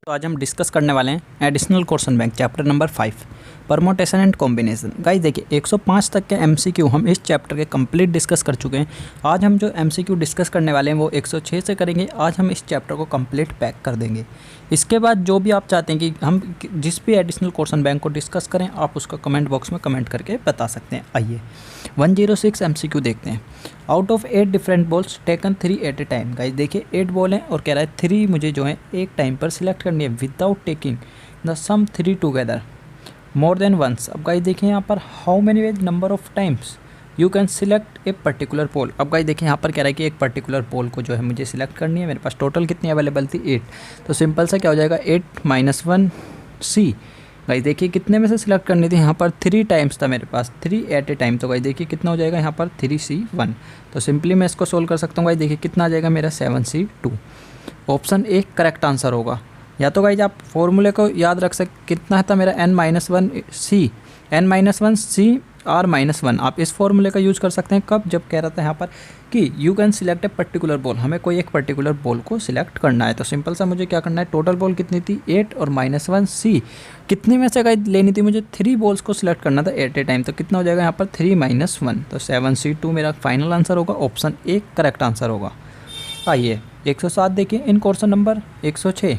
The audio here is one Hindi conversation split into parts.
तो आज हम डिस्कस करने वाले हैं additional question bank chapter number 5 permutation and combination. Guys देखिए 105 तक के एमसीक्यू हम इस चैप्टर के कंप्लीट डिस्कस कर चुके हैं। आज हम जो एमसीक्यू डिस्कस करने वाले हैं वो 106 से करेंगे। आज हम इस चैप्टर को कंप्लीट पैक कर देंगे। इसके बाद जो भी आप चाहते हैं कि हम जिस भी एडिशनल क्वेश्चन बैंक को डिस्कस करें आप उसका कमेंट बॉक्स में कमेंट करके बता सकते हैं। आइए 106 एमसीक्यू देखते हैं। Out of 8 different balls taken 3 at a time. Guys देखिए 8 बॉल हैं और कह रहा है 3 मुझे जो है एक टाइम पर सिलेक्ट करनी है without taking the sum 3 together more than once. अब गाइस देखिए यहाँ पर how many ways number of times you can select a particular ball. अब गाइस देखिए यहाँ पर कह रहा है कि एक पर्टिकुलर पोल को जो है मुझे सिलेक्ट करनी है। मेरे पास टोटल कितनी अवेलेबल थी 8, तो सिंपल सा क्या हो जाएगा 8 - 1 C। गाइस देखिए कितने में से सिलेक्ट करनी थी, यहाँ पर 3 टाइम्स था मेरे पास, 3 एट ए टाइम। तो गाइस देखिए कितना हो जाएगा यहाँ पर 3C1। तो सिंपली मैं इसको सोल्व कर सकता हूँ। गाइस देखिए कितना आ जाएगा मेरा 7C2। Option A correct answer होगा। या तो गाइस आप फॉर्मूले को याद रख कितना था मेरा n-1C R-1। आप इस फॉर्मूले का यूज़ कर सकते हैं कब, जब कह रहा था यहाँ पर कि you can select a particular ball, हमें कोई एक पर्टिकुलर बॉल को सिलेक्ट करना है। तो सिंपल सा मुझे क्या करना है, टोटल बॉल कितनी थी 8 और -1C कितनी में से गाइस लेनी थी मुझे, 3 बॉल्स को सिलेक्ट करना था एट ए टाइम। तो कितना हो जाएगा यहाँ पर 3 - 1, तो 7C2 मेरा फाइनल आंसर होगा। ऑप्शन ए करेक्ट आंसर होगा। आइए 107 देखिए in question number 106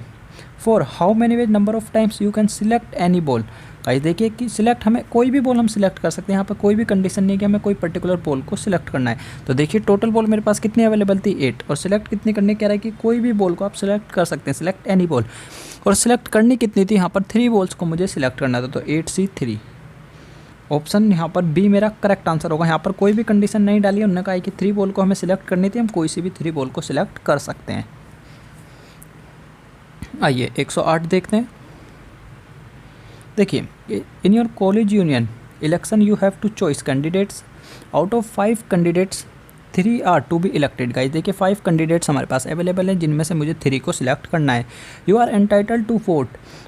for how many ways number of times you can select any ball. Guys देखिए कि सिलेक्ट हमें कोई भी बॉल हम सिलेक्ट कर सकते हैं। यहाँ पर कोई भी कंडीशन नहीं है कि हमें कोई पर्टिकुलर बॉल को सिलेक्ट करना है। तो देखिए टोटल बॉल मेरे पास कितनी अवेलेबल थी 8, और सिलेक्ट कितनी करने कह रहा है कि कोई भी बॉल को आप सिलेक्ट कर सकते हैं, सिलेक्ट एनी बॉल। और सिलेक्ट करनी कितनी थी, यहाँ पर 3 बॉल्स को मुझे सिलेक्ट करना था, तो 8C3। ऑप्शन यहाँ पर बी मेरा करेक्ट आंसर होगा। यहाँ पर कोई भी कंडीशन नहीं डाली है, उन्होंने कहा कि 3 बॉल को हमें सिलेक्ट करनी थी, हम कोई सी भी 3 बॉल को सिलेक्ट कर सकते हैं। आइए 108 देखते हैं। देखिए in your college union election you have to choice candidates out of 5 candidates 3 are to be elected. Guys देखिए 5 कैंडिडेट्स हमारे पास अवेलेबल हैं जिनमें से मुझे 3 को सिलेक्ट करना है। You are entitled to vote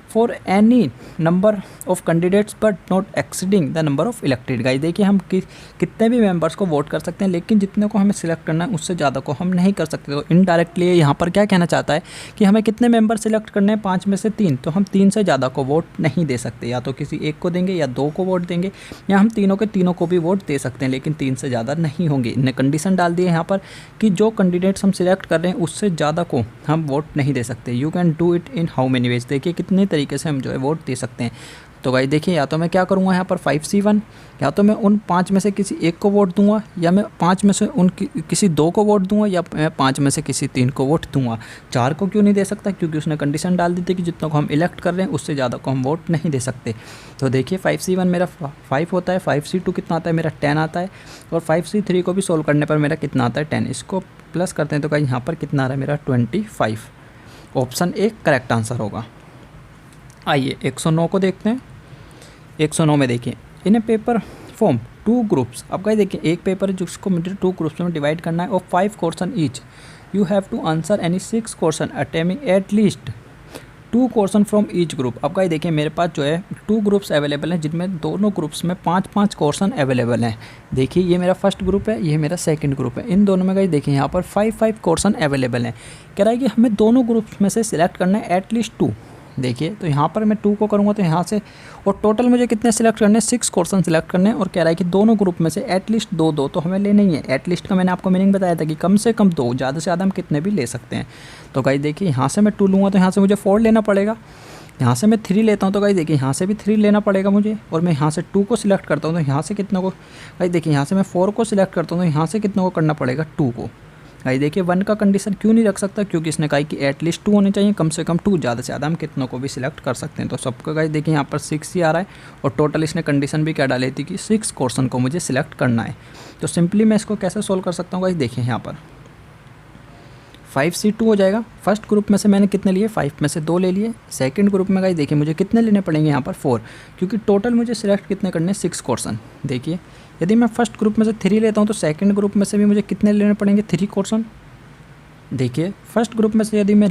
for any number of candidates but not exceeding the number of elected. Guys देखिए हम कितने भी मेंबर्स को वोट कर सकते हैं, लेकिन जितने को हमें सिलेक्ट करना है उससे ज़्यादा को हम नहीं कर सकते। तो इनडायरेक्टली यहाँ पर क्या कहना चाहता है कि हमें कितने मेंबर सिलेक्ट करने हैं, 5 में से 3, तो हम 3 से ज़्यादा को वोट नहीं दे सकते। या तो किसी एक को देंगे या 2 को वोट देंगे, या हम तीनों के तीनों को भी वोट दे सकते हैं, लेकिन 3 से ज़्यादा नहीं होंगे। इन्हें कंडीशन डाल दी है यहाँ पर कि जो कैंडिडेट्स हम सिलेक्ट कर रहे हैं उससे ज़्यादा को हम वोट नहीं दे सकते। You can do it in how many veg. देखिए कितने तरीके से हम जो है वोट दे सकते हैं। तो गाइस देखिए या तो मैं क्या करूँगा यहाँ पर 5C1, या तो मैं उन 5 में से किसी एक को वोट दूंगा, या मैं 5 में से किसी 2 को वोट दूंगा, या मैं 5 में से किसी 3 को वोट दूंगा। 4 को क्यों नहीं दे सकता, क्योंकि उसने कंडीशन डाल दी थी कि जितनों को हम इलेक्ट कर रहे हैं उससे ज़्यादा को हम वोट नहीं दे सकते। तो देखिए 5C1 मेरा 5 होता है, 5C2 कितना आता है मेरा 10 आता है, और 5C3 को भी सोल्व करने पर मेरा कितना आता है 10। इसको प्लस करते हैं तो गाइस यहाँ पर कितना आ रहा है मेरा 25। ऑप्शन ए करेक्ट आंसर होगा। आइए 109 को देखते हैं। 109 में देखिए इन ए पेपर फॉर्म 2 ग्रुप्स। अब गाइस देखिए एक पेपर है जिसको मुझे 2 ग्रुप्स में डिवाइड करना है और 5 question each. You have to answer any 6 question attempting at least 2 question from each group. अब गाइस देखिए मेरे पास जो है 2 ग्रुप्स अवेलेबल हैं, जिनमें दोनों ग्रुप्स में 5-5 क्वेश्चन अवेलेबल हैं। देखिए ये मेरा फर्स्ट ग्रुप है, ये मेरा सेकंड ग्रुप है। इन दोनों में गाइस देखिए यहाँ पर 5-5 क्वेश्चन अवेलेबल हैं। कह रहा है कि हमें दोनों ग्रुप्स में से सिलेक्ट करना है एटलीस्ट 2। देखिए तो यहाँ पर मैं 2 को करूँगा तो यहाँ से, और टोटल मुझे कितने सिलेक्ट करने हैं 6 क्वेश्चन सिलेक्ट करने हैं। और कह रहा है कि दोनों ग्रुप में से एटलीस्ट 2 तो हमें लेने ही है। एटलीस्ट का मैंने आपको मीनिंग बताया था कि कम से कम 2, ज़्यादा से ज़्यादा हम कितने भी ले सकते हैं। तो गाइस देखिए यहाँ से मैं 2 लूँगा तो यहाँ से मुझे 4 लेना पड़ेगा। यहाँ से मैं 3 लेता हूँ तो गाइस देखिए यहाँ से भी 3 लेना पड़ेगा मुझे। और मैं यहाँ से 2 को सिलेक्ट करता हूँ तो यहाँ से कितना को, गाइस देखिए यहाँ से मैं 4 को सिलेक्ट करता हूँ तो यहाँ से कितना को करना पड़ेगा 2 को। गाइस देखिए 1 का कंडीशन क्यों नहीं रख सकता, क्योंकि इसने कहा कि एटलीस्ट 2 होने चाहिए, कम से कम 2, ज़्यादा से ज़्यादा हम कितनों को भी सिलेक्ट कर सकते हैं। तो सबका गाइस देखिए यहाँ पर 6 ही आ रहा है, और टोटल इसने कंडीशन भी क्या डाली थी कि 6 क्वेश्चन को मुझे सिलेक्ट करना है। तो सिंपली मैं इसको कैसे सोल्व कर सकता हूँ गाइस देखिए यहाँ पर 5C2 हो जाएगा। फर्स्ट ग्रुप में से मैंने कितने लिए, 5 में से 2 ले लिए। सेकंड ग्रुप में गाइस देखिए मुझे कितने लेने पड़ेंगे यहाँ पर 4, क्योंकि टोटल मुझे सिलेक्ट कितने करने 6 क्वेश्चन। देखिए यदि मैं फर्स्ट ग्रुप में से 3 लेता हूँ तो सेकंड ग्रुप में से भी मुझे कितने लेने पड़ेंगे 3 क्वेश्चन। देखिए फर्स्ट ग्रुप में से यदि मैं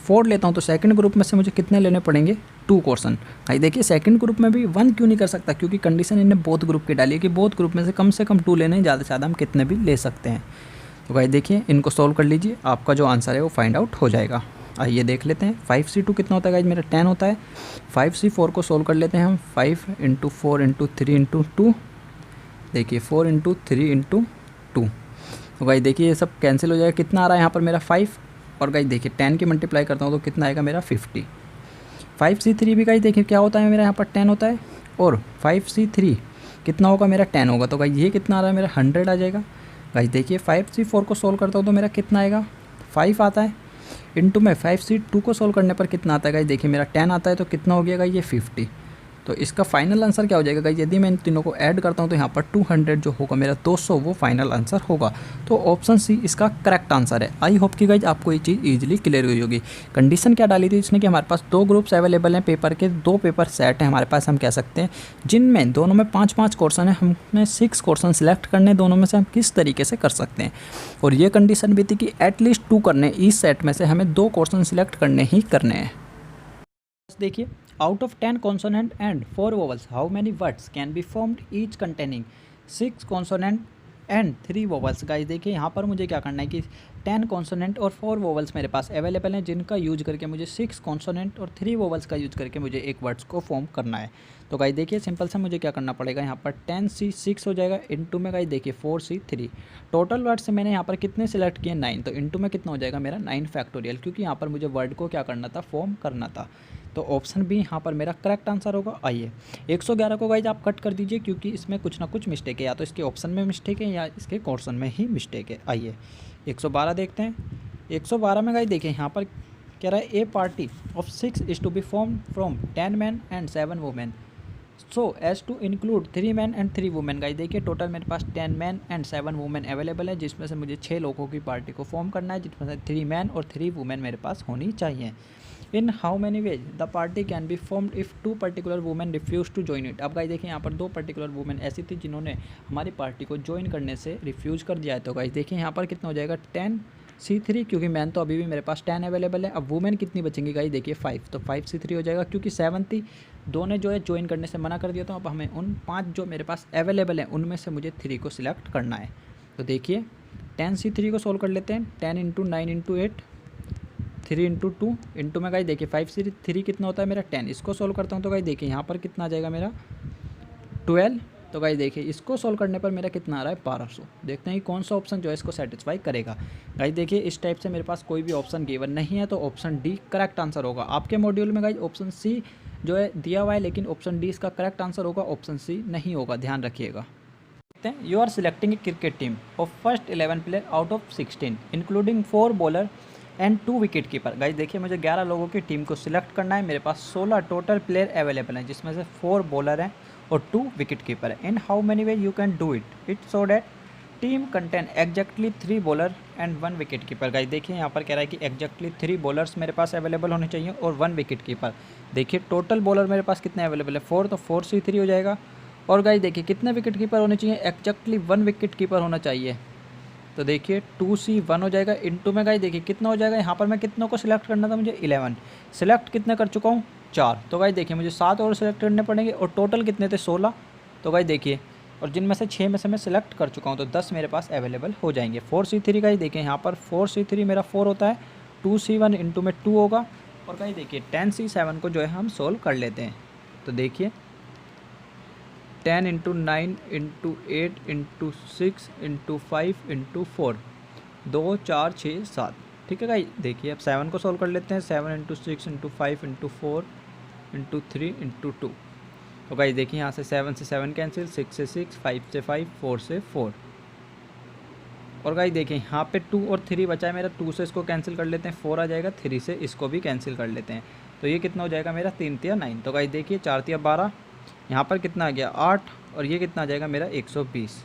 4 लेता हूँ तो सेकंड ग्रुप में से मुझे कितने लेने पड़ेंगे 2 क्वेश्चन। भाई देखिए सेकंड ग्रुप में भी 1 क्यों नहीं कर सकता, क्योंकि कंडीशन इन्हें बोथ ग्रुप की डाली है कि बोथ ग्रुप में से कम 2 लेने, ज़्यादा से ज़्यादा हम कितने भी ले सकते हैं। तो भाई देखिए इनको सॉल्व कर लीजिए, आपका जो आंसर है वो फाइंड आउट हो जाएगा। आइए देख लेते हैं 5C2 कितना होता है गाइज, मेरा 10 होता है। 5C4 को सोल्व कर लेते हैं हम। 5 × 4 × 3 × 2, देखिए 4 × 3 × 2। तो गाइज देखिए ये सब कैंसिल हो जाएगा, कितना आ रहा है यहाँ पर मेरा 5, और गाइज देखिए 10 की मल्टीप्लाई करता हूँ तो कितना आएगा मेरा 50। 5C3 भी गाइज देखिए क्या होता है मेरा यहाँ पर 10 होता है, और 5C3 कितना होगा मेरा 10 होगा, तो गाइज ये कितना आ रहा है मेरा 100 आ जाएगा। गाइज देखिए 5C4 को सोल्व करता हूँ तो मेरा कितना आएगा 5 आता है, इंटू में 5C2 को सोल्व करने पर कितना आता है गाइज, देखिए मेरा 10 आता है तो कितना हो गया गाइज ये 50। तो इसका फाइनल आंसर क्या हो जाएगा गाइज, यदि मैं इन तीनों को ऐड करता हूँ तो यहाँ पर 200 जो होगा मेरा 200 वो फाइनल आंसर होगा। तो ऑप्शन सी इसका करेक्ट आंसर है। आई होप कि गाइज आपको ये चीज़ ईजिली क्लियर हुई होगी। कंडीशन क्या डाली थी इसने कि हमारे पास 2 ग्रुप्स अवेलेबल हैं पेपर के, 2 पेपर सेट हैं हमारे पास हम कह सकते हैं, जिनमें दोनों में 5-5 क्वेश्चन है, हमें 6 क्वेश्चन सिलेक्ट करने, दोनों में से हम किस तरीके से कर सकते हैं। और ये कंडीशन भी थी कि एटलीस्ट 2 करने, इस सेट में से हमें 2 क्वेश्चन सिलेक्ट करने ही करने हैं। देखिए out of 10 consonant and 4 vowels how many words can be formed each containing 6 consonant and 3 vowels। Guys देखिए यहाँ पर मुझे क्या करना है कि 10 कॉन्सोनेंट और 4 वोवल्स मेरे पास अवेलेबल हैं, जिनका यूज करके मुझे 6 कॉन्सोनेंट और 3 वोवल्स का यूज करके मुझे एक वर्ड्स को फॉर्म करना है। तो गाइस देखिए सिंपल सा मुझे क्या करना पड़ेगा, यहाँ पर 10C6 हो जाएगा, इंटू में गाइस देखिए 4C3। टोटल वर्ड से मैंने यहाँ पर कितने सिलेक्ट किए 9, तो इंटू में कितना हो जाएगा मेरा 9 फैक्टोरियल, क्योंकि यहाँ पर मुझे वर्ड को क्या करना था फॉर्म करना था। तो ऑप्शन बी यहाँ पर मेरा करेक्ट आंसर होगा। आइए 111 को गाइज आप कट कर दीजिए, क्योंकि इसमें कुछ ना कुछ मिस्टेक है, या तो इसके ऑप्शन में मिस्टेक है या इसके क्वेश्चन में ही मिस्टेक है। आइए 112 देखते हैं। 112 में गाइज देखिए यहाँ पर कह रहा है a party of 6 is to be form from 10 man and 7 women so as to include 3 man and 3 women. Guys देखिए टोटल मेरे पास 10 मैन एंड 7 वुमेन अवेलेबल है, जिसमें से मुझे 6 लोगों की पार्टी को फॉर्म करना है, जिसमें से 3 मैन और 3 वुमेन मेरे पास होनी चाहिए। In how many ways the party can be formed if 2 particular women refuse to join it. अब गाइस देखिए यहाँ पर 2 पर्टिकुलर वुमेन ऐसी थी जिन्होंने हमारी पार्टी को ज्वाइन करने से रिफ्यूज़ कर दिया है। तो गाइस देखिए यहाँ पर कितना हो जाएगा 10C3, क्योंकि मैन तो अभी भी मेरे पास 10 अवेलेबल है। अब वुमेन कितनी बचेंगी गाइस देखिए 5, तो 5C3 हो जाएगा, क्योंकि 7 थी, 2 ने जो है ज्वाइन करने से मना कर दिया। तो अब हमें उन 5 जो मेरे पास अवेलेबल हैं उनमें से मुझे 3 को सिलेक्ट करना है। तो देखिए 10C3 को सोल्व कर लेते हैं। 10 × 9 × 8 3 × 2 इंटू में गाइस देखिए 5C3 कितना होता है मेरा 10। इसको सोल्व करता हूँ तो गाइस देखिए यहाँ पर कितना आ जाएगा मेरा 12। तो गाइस देखिए इसको सोल्व करने पर मेरा कितना आ रहा है 1200। देखते हैं कि कौन सा ऑप्शन जो है इसको सेटिस्फाई करेगा। गाइस देखिए इस टाइप से मेरे पास कोई भी ऑप्शन गिवन नहीं है, तो ऑप्शन डी करेक्ट आंसर होगा। आपके मॉड्यूल में गाइस ऑप्शन सी जो है दिया हुआ है, लेकिन ऑप्शन डी इसका करेक्ट आंसर होगा, ऑप्शन सी नहीं होगा, ध्यान रखिएगा। You are selecting a cricket team of first 11 player out of 16 including 4 bowler and 2 wicket keeper. Guys देखिए मुझे 11 लोगों की टीम को सिलेक्ट करना है। मेरे पास 16 टोटल प्लेयर अवेलेबल हैं, जिसमें से 4 बॉलर हैं और 2 विकेट कीपर है। In how many way you can do it so that team contain exactly 3 bowler and 1 wicket keeper. Guys देखिए यहाँ पर कह रहा है कि एग्जैक्टली 3 बॉलर्स मेरे पास अवेलेबल होने चाहिए और 1 विकेट कीपर। देखिए टोटल बॉलर मेरे पास कितने अवेलेबल है 4, तो 4C3 हो जाएगा। और गाइस देखिए कितने विकेट कीपर होने चाहिए, एग्जैक्टली 1 विकेट कीपर होना चाहिए। तो देखिए 2C1 हो जाएगा, इंटू में गाइस देखिए कितना हो जाएगा, यहाँ पर मैं कितनों को सिलेक्ट करना था मुझे 11, सिलेक्ट कितने कर चुका हूँ 4। तो गाइस देखिए मुझे 7 और सिलेक्ट करने पड़ेंगे, और टोटल कितने थे 16। तो गाइस देखिए और जिनमें से 6 में से मैं सिलेक्ट कर चुका हूँ, तो 10 मेरे पास अवेलेबल हो जाएंगे। 4C3 गाइस देखिए यहाँ पर 4C3 मेरा 4 होता है, 2C1 इंटू में 2 होगा, और गाइस देखिए 10C7 को जो है हम सोल्व कर लेते हैं। तो देखिए 10 × 9 × 8 × 6 × 5 × 4 2 4 6 7। ठीक है गाइस देखिए अब 7 को सोल्व कर लेते हैं। 7 × 6 × 5 × 4 × 3 × 2। तो गाइस देखिए यहाँ से 7 से 7 कैंसिल, 6 से 6, 5 से 5, 4 से 4। और गाइस देखिए यहाँ पे 2 और 3 बचा है मेरा, 2 से इसको कैंसिल कर लेते हैं, 4 आ जाएगा, 3 से इसको भी कैंसिल कर लेते हैं। तो ये कितना हो जाएगा मेरा 3 × 9। तो गाइस देखिए 4 × 12, यहाँ पर कितना आ गया 8, और ये कितना आ जाएगा मेरा 120।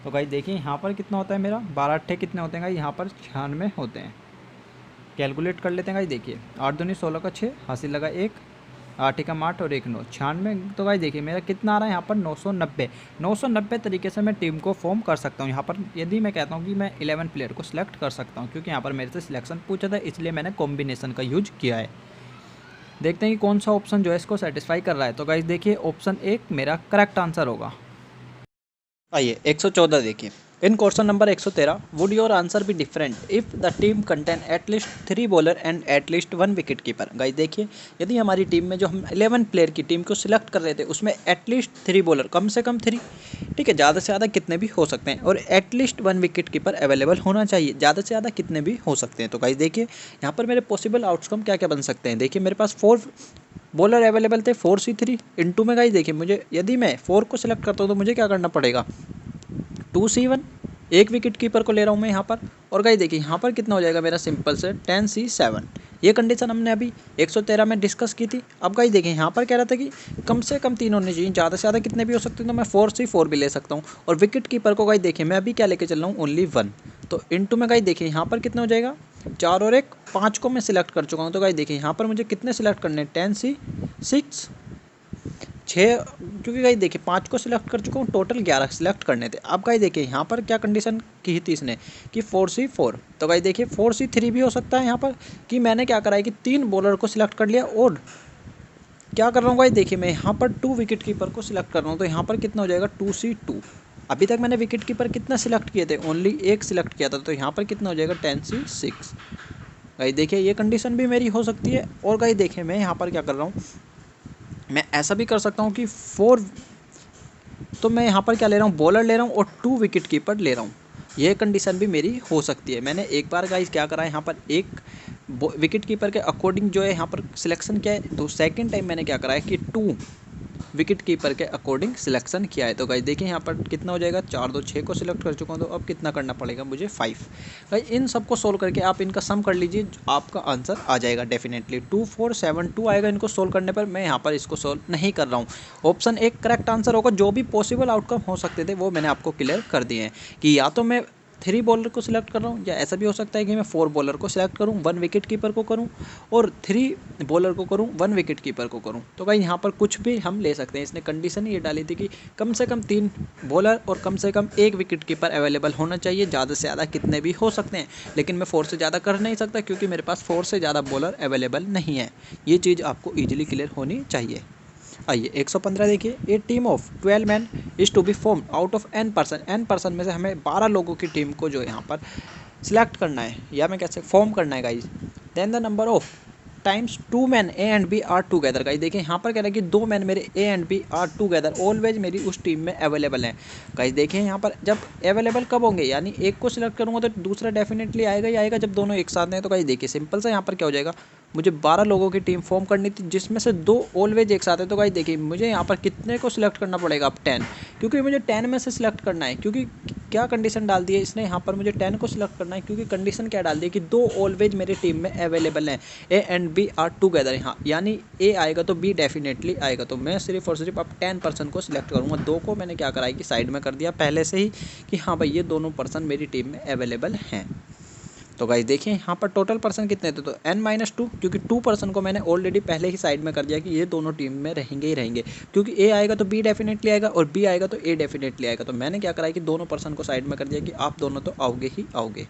तो गाइस देखिए यहाँ पर कितना होता है मेरा 12 8 कितने होते हैं गाइस, यहाँ पर 96 होते हैं। कैलकुलेट कर लेते हैं गाइस देखिए 8 दूनी 16 का 6, हासिल लगा 1, 8 एकम 8 और 1 9, 96। तो गाइस देखिए मेरा कितना आ रहा है यहाँ पर 990। 990 तरीके से मैं टीम को फॉर्म कर सकता हूँ। यहाँ पर यदि मैं कहता हूँ कि मैं 11 प्लेयर को सिलेक्ट कर सकता हूँ, क्योंकि यहाँ पर मेरे से सिलेक्शन पूछा था, इसलिए मैंने कॉम्बिनेशन का यूज किया है। देखते हैं कि कौन सा ऑप्शन जो है इसको सेटिस्फाई कर रहा है। तो गाइस देखिए ऑप्शन 1 मेरा करेक्ट आंसर होगा। आइए 114 देखिए, in question number 113 would your answer be different if the team contain at least 3 bowler and at least 1 wicket keeper. Guys देखिए, यदि हमारी टीम में जो हम 11 प्लेयर की टीम को सिलेक्ट कर रहे थे उसमें एटलीस्ट 3 बॉलर, कम से कम 3, ठीक है, ज़्यादा से ज़्यादा कितने भी हो सकते हैं, और एटलीस्ट 1 विकेट कीपर अवेलेबल होना चाहिए, ज़्यादा से ज़्यादा कितने भी हो सकते हैं। तो गाइस देखिए यहाँ पर मेरे पॉसिबल आउटकम क्या क्या बन सकते हैं। देखिए मेरे पास 4 बॉलर अवेलेबल थे, 4C3 इंटू में। गाइस देखिए मुझे, यदि मैं 4 को सिलेक्ट करता हूँ तो मुझे क्या करना पड़ेगा, 2C1, एक विकेट कीपर को ले रहा हूँ मैं यहाँ पर। और गाइस देखिए यहाँ पर कितना हो जाएगा मेरा, सिंपल से 10C7। ये कंडीशन हमने अभी 113 में डिस्कस की थी। अब गाइस देखिए यहाँ पर कह रहा था कि कम से कम 3 होने चाहिए, ज़्यादा से ज़्यादा कितने भी हो सकते हैं, तो मैं 4C4 भी ले सकता हूँ। और विकेट कीपर को गाइस देखिए मैं अभी क्या लेके चल रहा हूँ, ओनली 1। तो इंटू में गाइस देखिए यहाँ पर कितना हो जाएगा, 4 और 1, 5 को मैं सिलेक्ट कर चुका हूँ। तो गाइस देखिए यहाँ पर मुझे कितने सिलेक्ट करने हैं, 10C6, 6, क्योंकि गाइस देखिए 5 को सिलेक्ट कर चुका हूँ, टोटल 11 सिलेक्ट करने थे। अब गाइस देखिए यहाँ पर क्या कंडीशन की थी इसने कि 4C4, तो गाइस देखिए 4C3 भी हो सकता है यहाँ पर, कि मैंने क्या करा है कि 3 बॉलर को सिलेक्ट कर लिया और क्या कर रहा हूँ गाइस देखिए मैं यहाँ पर 2 विकेट कीपर को सिलेक्ट कर रहा हूँ। तो यहाँ पर कितना हो जाएगा, 2C2। अभी तक मैंने विकेट कीपर कितना सिलेक्ट किए थे, ओनली 1 सिलेक्ट किया था, तो यहाँ पर कितना हो जाएगा, 10C6। गाइस देखिए ये कंडीशन भी मेरी हो सकती है। और गाइस देखिए मैं यहाँ पर क्या कर रहा हूँ, मैं ऐसा भी कर सकता हूँ कि 4, तो मैं यहाँ पर क्या ले रहा हूँ, बॉलर ले रहा हूँ और 2 विकेट कीपर ले रहा हूँ। ये कंडीशन भी मेरी हो सकती है। मैंने एक बार गाइस क्या करा है, यहाँ पर एक विकेट कीपर के अकॉर्डिंग जो है यहाँ पर सिलेक्शन किया है, तो सेकंड टाइम मैंने क्या करा है कि 2 विकेट कीपर के अकॉर्डिंग सिलेक्शन किया है। तो गाइस देखिए यहाँ पर कितना हो जाएगा, 4, 2, 6 को सिलेक्ट कर चुका हूँ, तो अब कितना करना पड़ेगा मुझे, 5। गाइस इन सबको सोल्व करके आप इनका सम कर लीजिए, आपका आंसर आ जाएगा डेफिनेटली 2472 आएगा। इनको सोल्व करने पर मैं यहाँ पर इसको सोल्व नहीं कर रहा हूँ। ऑप्शन 1 करेक्ट आंसर होगा। जो भी पॉसिबल आउटकम हो सकते थे वो मैंने आपको क्लियर कर दिए हैं, कि या तो मैं 3 बॉलर को सिलेक्ट कर रहा हूँ, या ऐसा भी हो सकता है कि मैं 4 बॉलर को सिलेक्ट करूँ, 1 विकेट कीपर को करूँ, और 3 बॉलर को करूँ, 1 विकेट कीपर को करूँ। तो भाई यहाँ पर कुछ भी हम ले सकते हैं। इसने कंडीशन ये डाली थी कि कम से कम 3 बॉलर और कम से कम 1 विकेट कीपर अवेलेबल होना चाहिए, ज़्यादा से ज़्यादा कितने भी हो सकते हैं, लेकिन मैं 4 से ज़्यादा कर नहीं सकता क्योंकि मेरे पास 4 से ज़्यादा बॉलर अवेलेबल नहीं है। ये चीज़ आपको ईजिली क्लियर होनी चाहिए। आइए 115 देखिए, a team of 12 man is to be form out of n person. n person में से हमें 12 लोगों की टीम को जो यहाँ पर सिलेक्ट करना है, या मैं कैसे फॉर्म करना है guys. Then the number of times 2 man A and B are together. Guys देखिए यहाँ पर कह रहा है कि 2 मैन मेरे A and B are together always मेरी उस टीम में अवेलेबल हैं। गाइज देखिए यहाँ पर जब अवेलेबल कब होंगे, यानी एक को सिलेक्ट करूँगा तो दूसरा डेफिनेटली आएगा ही आएगा जब दोनों एक साथ हैं। तो गाइज देखिए सिंपल सा यहाँ पर क्या हो जाएगा, मुझे 12 लोगों की टीम फॉर्म करनी थी जिसमें से 2 ऑलवेज एक साथ है। तो गाइस देखिए मुझे यहाँ पर कितने को सिलेक्ट करना पड़ेगा, अब 10, क्योंकि मुझे 10 में से सिलेक्ट करना है। क्योंकि क्या कंडीशन डाल दी है इसने यहाँ पर, मुझे 10 को सिलेक्ट करना है क्योंकि कंडीशन क्या डाल दी है कि 2 ऑलवेज मेरी टीम में अवेलेबल हैं, A and B are together. यहाँ यानी ए आएगा तो बी डेफिनेटली आएगा। तो मैं सिर्फ और सिर्फ अब 10 पर्सन को सिलेक्ट करूँगा। 2 को मैंने क्या करा है कि साइड में कर दिया पहले से ही कि हाँ भाई ये दोनों पर्सन मेरी टीम में अवेलेबल हैं। तो गाइस देखिए यहाँ पर टोटल पर्सन कितने थे, तो n-2, क्योंकि 2 पर्सन को मैंने ऑलरेडी पहले ही साइड में कर दिया कि ये दोनों टीम में रहेंगे ही रहेंगे। क्योंकि ए आएगा तो बी डेफिनेटली आएगा और बी आएगा तो ए डेफिनेटली आएगा। तो मैंने क्या करा है कि दोनों पर्सन को साइड में कर दिया कि आप दोनों तो आओगे ही आओगे।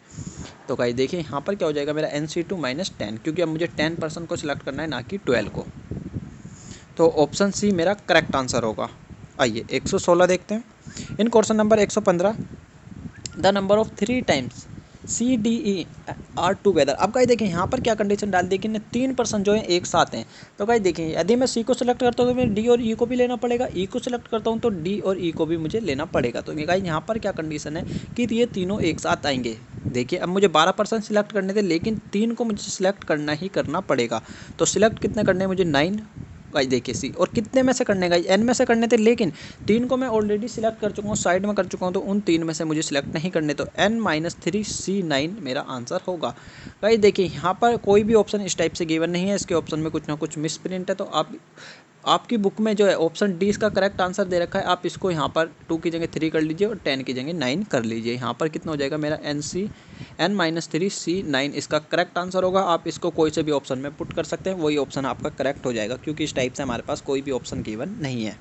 तो गाइस देखिए यहाँ पर क्या हो जाएगा मेरा NC2 - 10, क्योंकि अब मुझे 10 पर्सन को सिलेक्ट करना है ना कि 12 को। तो ऑप्शन सी मेरा करेक्ट आंसर होगा। आइए 116 देखते हैं। In question number 115 the number of 3 times CDE are together. अब गाइस देखिए यहाँ पर क्या कंडीशन डाल दी कि 3 पर्सन जो है एक साथ हैं। तो गाइस देखिए यदि मैं C को सिलेक्ट करता हूँ तो मैं D और E को भी लेना पड़ेगा, E को सिलेक्ट करता हूँ तो D और E को भी मुझे लेना पड़ेगा। तो गाइस यहाँ पर क्या कंडीशन है कि ये तीनों एक साथ आएंगे। देखिए अब मुझे 12 पर्सन सिलेक्ट करने थे लेकिन 3 को मुझे सिलेक्ट करना ही करना पड़ेगा। तो सिलेक्ट कितने करने हैं मुझे, 9। गाइस देखिए सी, और कितने में से करने गाइस, n में से करने थे, लेकिन 3 को मैं ऑलरेडी सिलेक्ट कर चुका हूँ, साइड में कर चुका हूँ, तो उन 3 में से मुझे सिलेक्ट नहीं करने। तो n-3 C9 मेरा आंसर होगा। गाइस देखिए यहाँ पर कोई भी ऑप्शन इस टाइप से गिवन नहीं है, इसके ऑप्शन में कुछ ना कुछ मिस प्रिंट है। तो आपकी बुक में जो है ऑप्शन डी इसका करेक्ट आंसर दे रखा है, आप इसको यहाँ पर 2 की जगह 3 कर लीजिए और 10 की जगह 9 कर लीजिए। यहाँ पर कितना हो जाएगा मेरा n-3 C9 इसका करेक्ट आंसर होगा। आप इसको कोई से भी ऑप्शन में पुट कर सकते हैं, वही ऑप्शन आपका करेक्ट हो जाएगा, क्योंकि इस टाइप से हमारे पास कोई भी ऑप्शन गिवन नहीं है।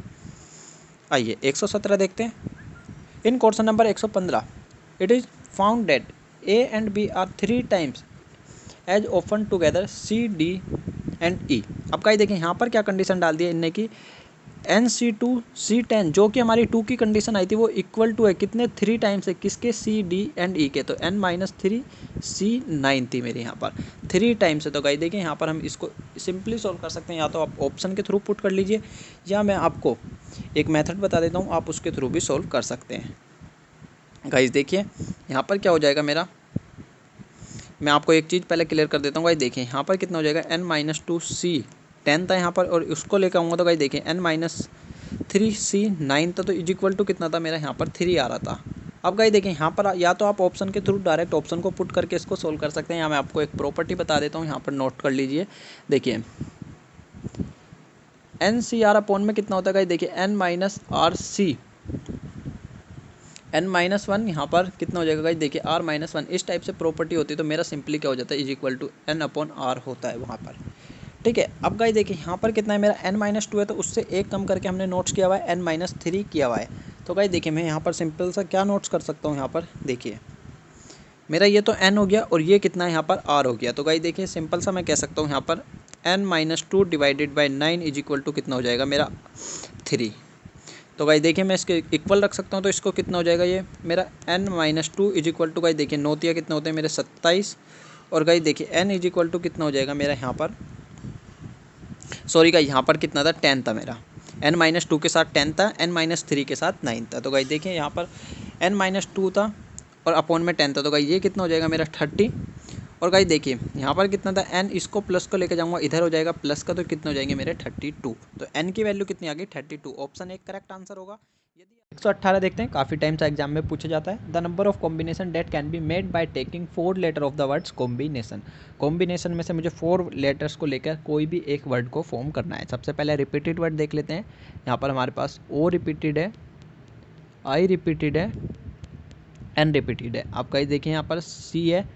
आइए 117 देखते हैं। In question number 115 it is found that A and B are 3 times as often together C, D and E। अब गाइस देखिए यहाँ पर क्या कंडीशन डाल दी है इनने की NC2C10 जो कि हमारी 2 की कंडीशन आई थी वो इक्वल टू है कितने 3 टाइम्स है किसके C D एंड E के, तो N-3 C9 थी मेरे यहाँ पर 3 टाइम्स है। तो गाइस देखिए यहाँ पर हम इसको सिंपली सॉल्व कर सकते हैं, या तो आप ऑप्शन के थ्रू पुट कर लीजिए या मैं आपको एक मेथड बता देता हूँ, आप उसके थ्रू भी सॉल्व कर सकते हैं। गाइस देखिए यहाँ पर क्या हो जाएगा मेरा, मैं आपको एक चीज़ पहले क्लियर कर देता हूँ। गाइस देखिए यहाँ पर कितना हो जाएगा N-2 C10 था यहाँ पर, और उसको लेकर आऊँगा तो गाइस देखिए N-3 C9 था, तो इज इक्वल टू कितना था मेरा यहाँ पर 3 आ रहा था। अब गाइस देखिए यहाँ पर या तो आप ऑप्शन के थ्रू डायरेक्ट ऑप्शन को पुट करके इसको सोल्व कर सकते हैं, या मैं आपको एक प्रॉपर्टी बता देता हूँ, यहाँ पर नोट कर लीजिए। देखिए NCR अपॉन में कितना होता है गाइस देखिए N-RC N-1 यहाँ पर कितना हो जाएगा गाइस देखिए R-1, इस टाइप से प्रॉपर्टी होती है, तो मेरा सिंपली क्या हो जाता है इज इक्वल टू N/R होता है वहाँ पर। ठीक है, अब गाइस देखिए यहाँ पर कितना है मेरा N-2 है, तो उससे एक कम करके हमने नोट्स किया हुआ है N-3 किया हुआ है। तो गाइस देखिए मैं यहाँ पर सिंपल सा क्या नोट्स कर सकता हूँ, यहाँ पर देखिए मेरा ये तो N हो गया और ये कितना है यहाँ पर R हो गया। तो गाइस देखिए सिंपल सा मैं कह सकता हूँ यहाँ पर N-2 divided by 9 is equal to कितना हो जाएगा मेरा 3। तो गाइस देखिए मैं इसके इक्वल रख सकता हूँ, तो इसको कितना हो जाएगा ये मेरा N-2 is equal to guys देखिए नोतिया कितने होते हैं मेरे 27, और गाइस देखिए N इज इक्वल टू कितना हो जाएगा मेरा यहाँ पर, सॉरी गाइस यहाँ पर कितना था 10 था मेरा, N-2 के साथ 10 था, N-3 के साथ 9 था। तो गाइस देखिए यहाँ पर N-2 था और अपॉन में 10 था, तो गाइस ये कितना हो जाएगा मेरा 30, और गाइस देखिए यहाँ पर कितना था N, इसको प्लस को लेकर जाऊँगा इधर हो जाएगा प्लस का, तो कितने हो जाएंगे मेरे 32। तो N की वैल्यू कितनी आ गई 32, ऑप्शन एक करेक्ट आंसर होगा। यदि 118 देखते हैं, काफ़ी टाइम से एग्जाम में पूछा जाता है। The number of combination that can be made by taking 4 letter of the words combination. Combination में से मुझे 4 लेटर्स को लेकर कोई भी एक वर्ड को फॉर्म करना है। सबसे पहले रिपीटेड वर्ड देख लेते हैं। यहाँ पर हमारे पास O रिपीटेड है, I रिपीटेड है, N रिपीटेड है। आप कहीं देखिए यहाँ पर C है,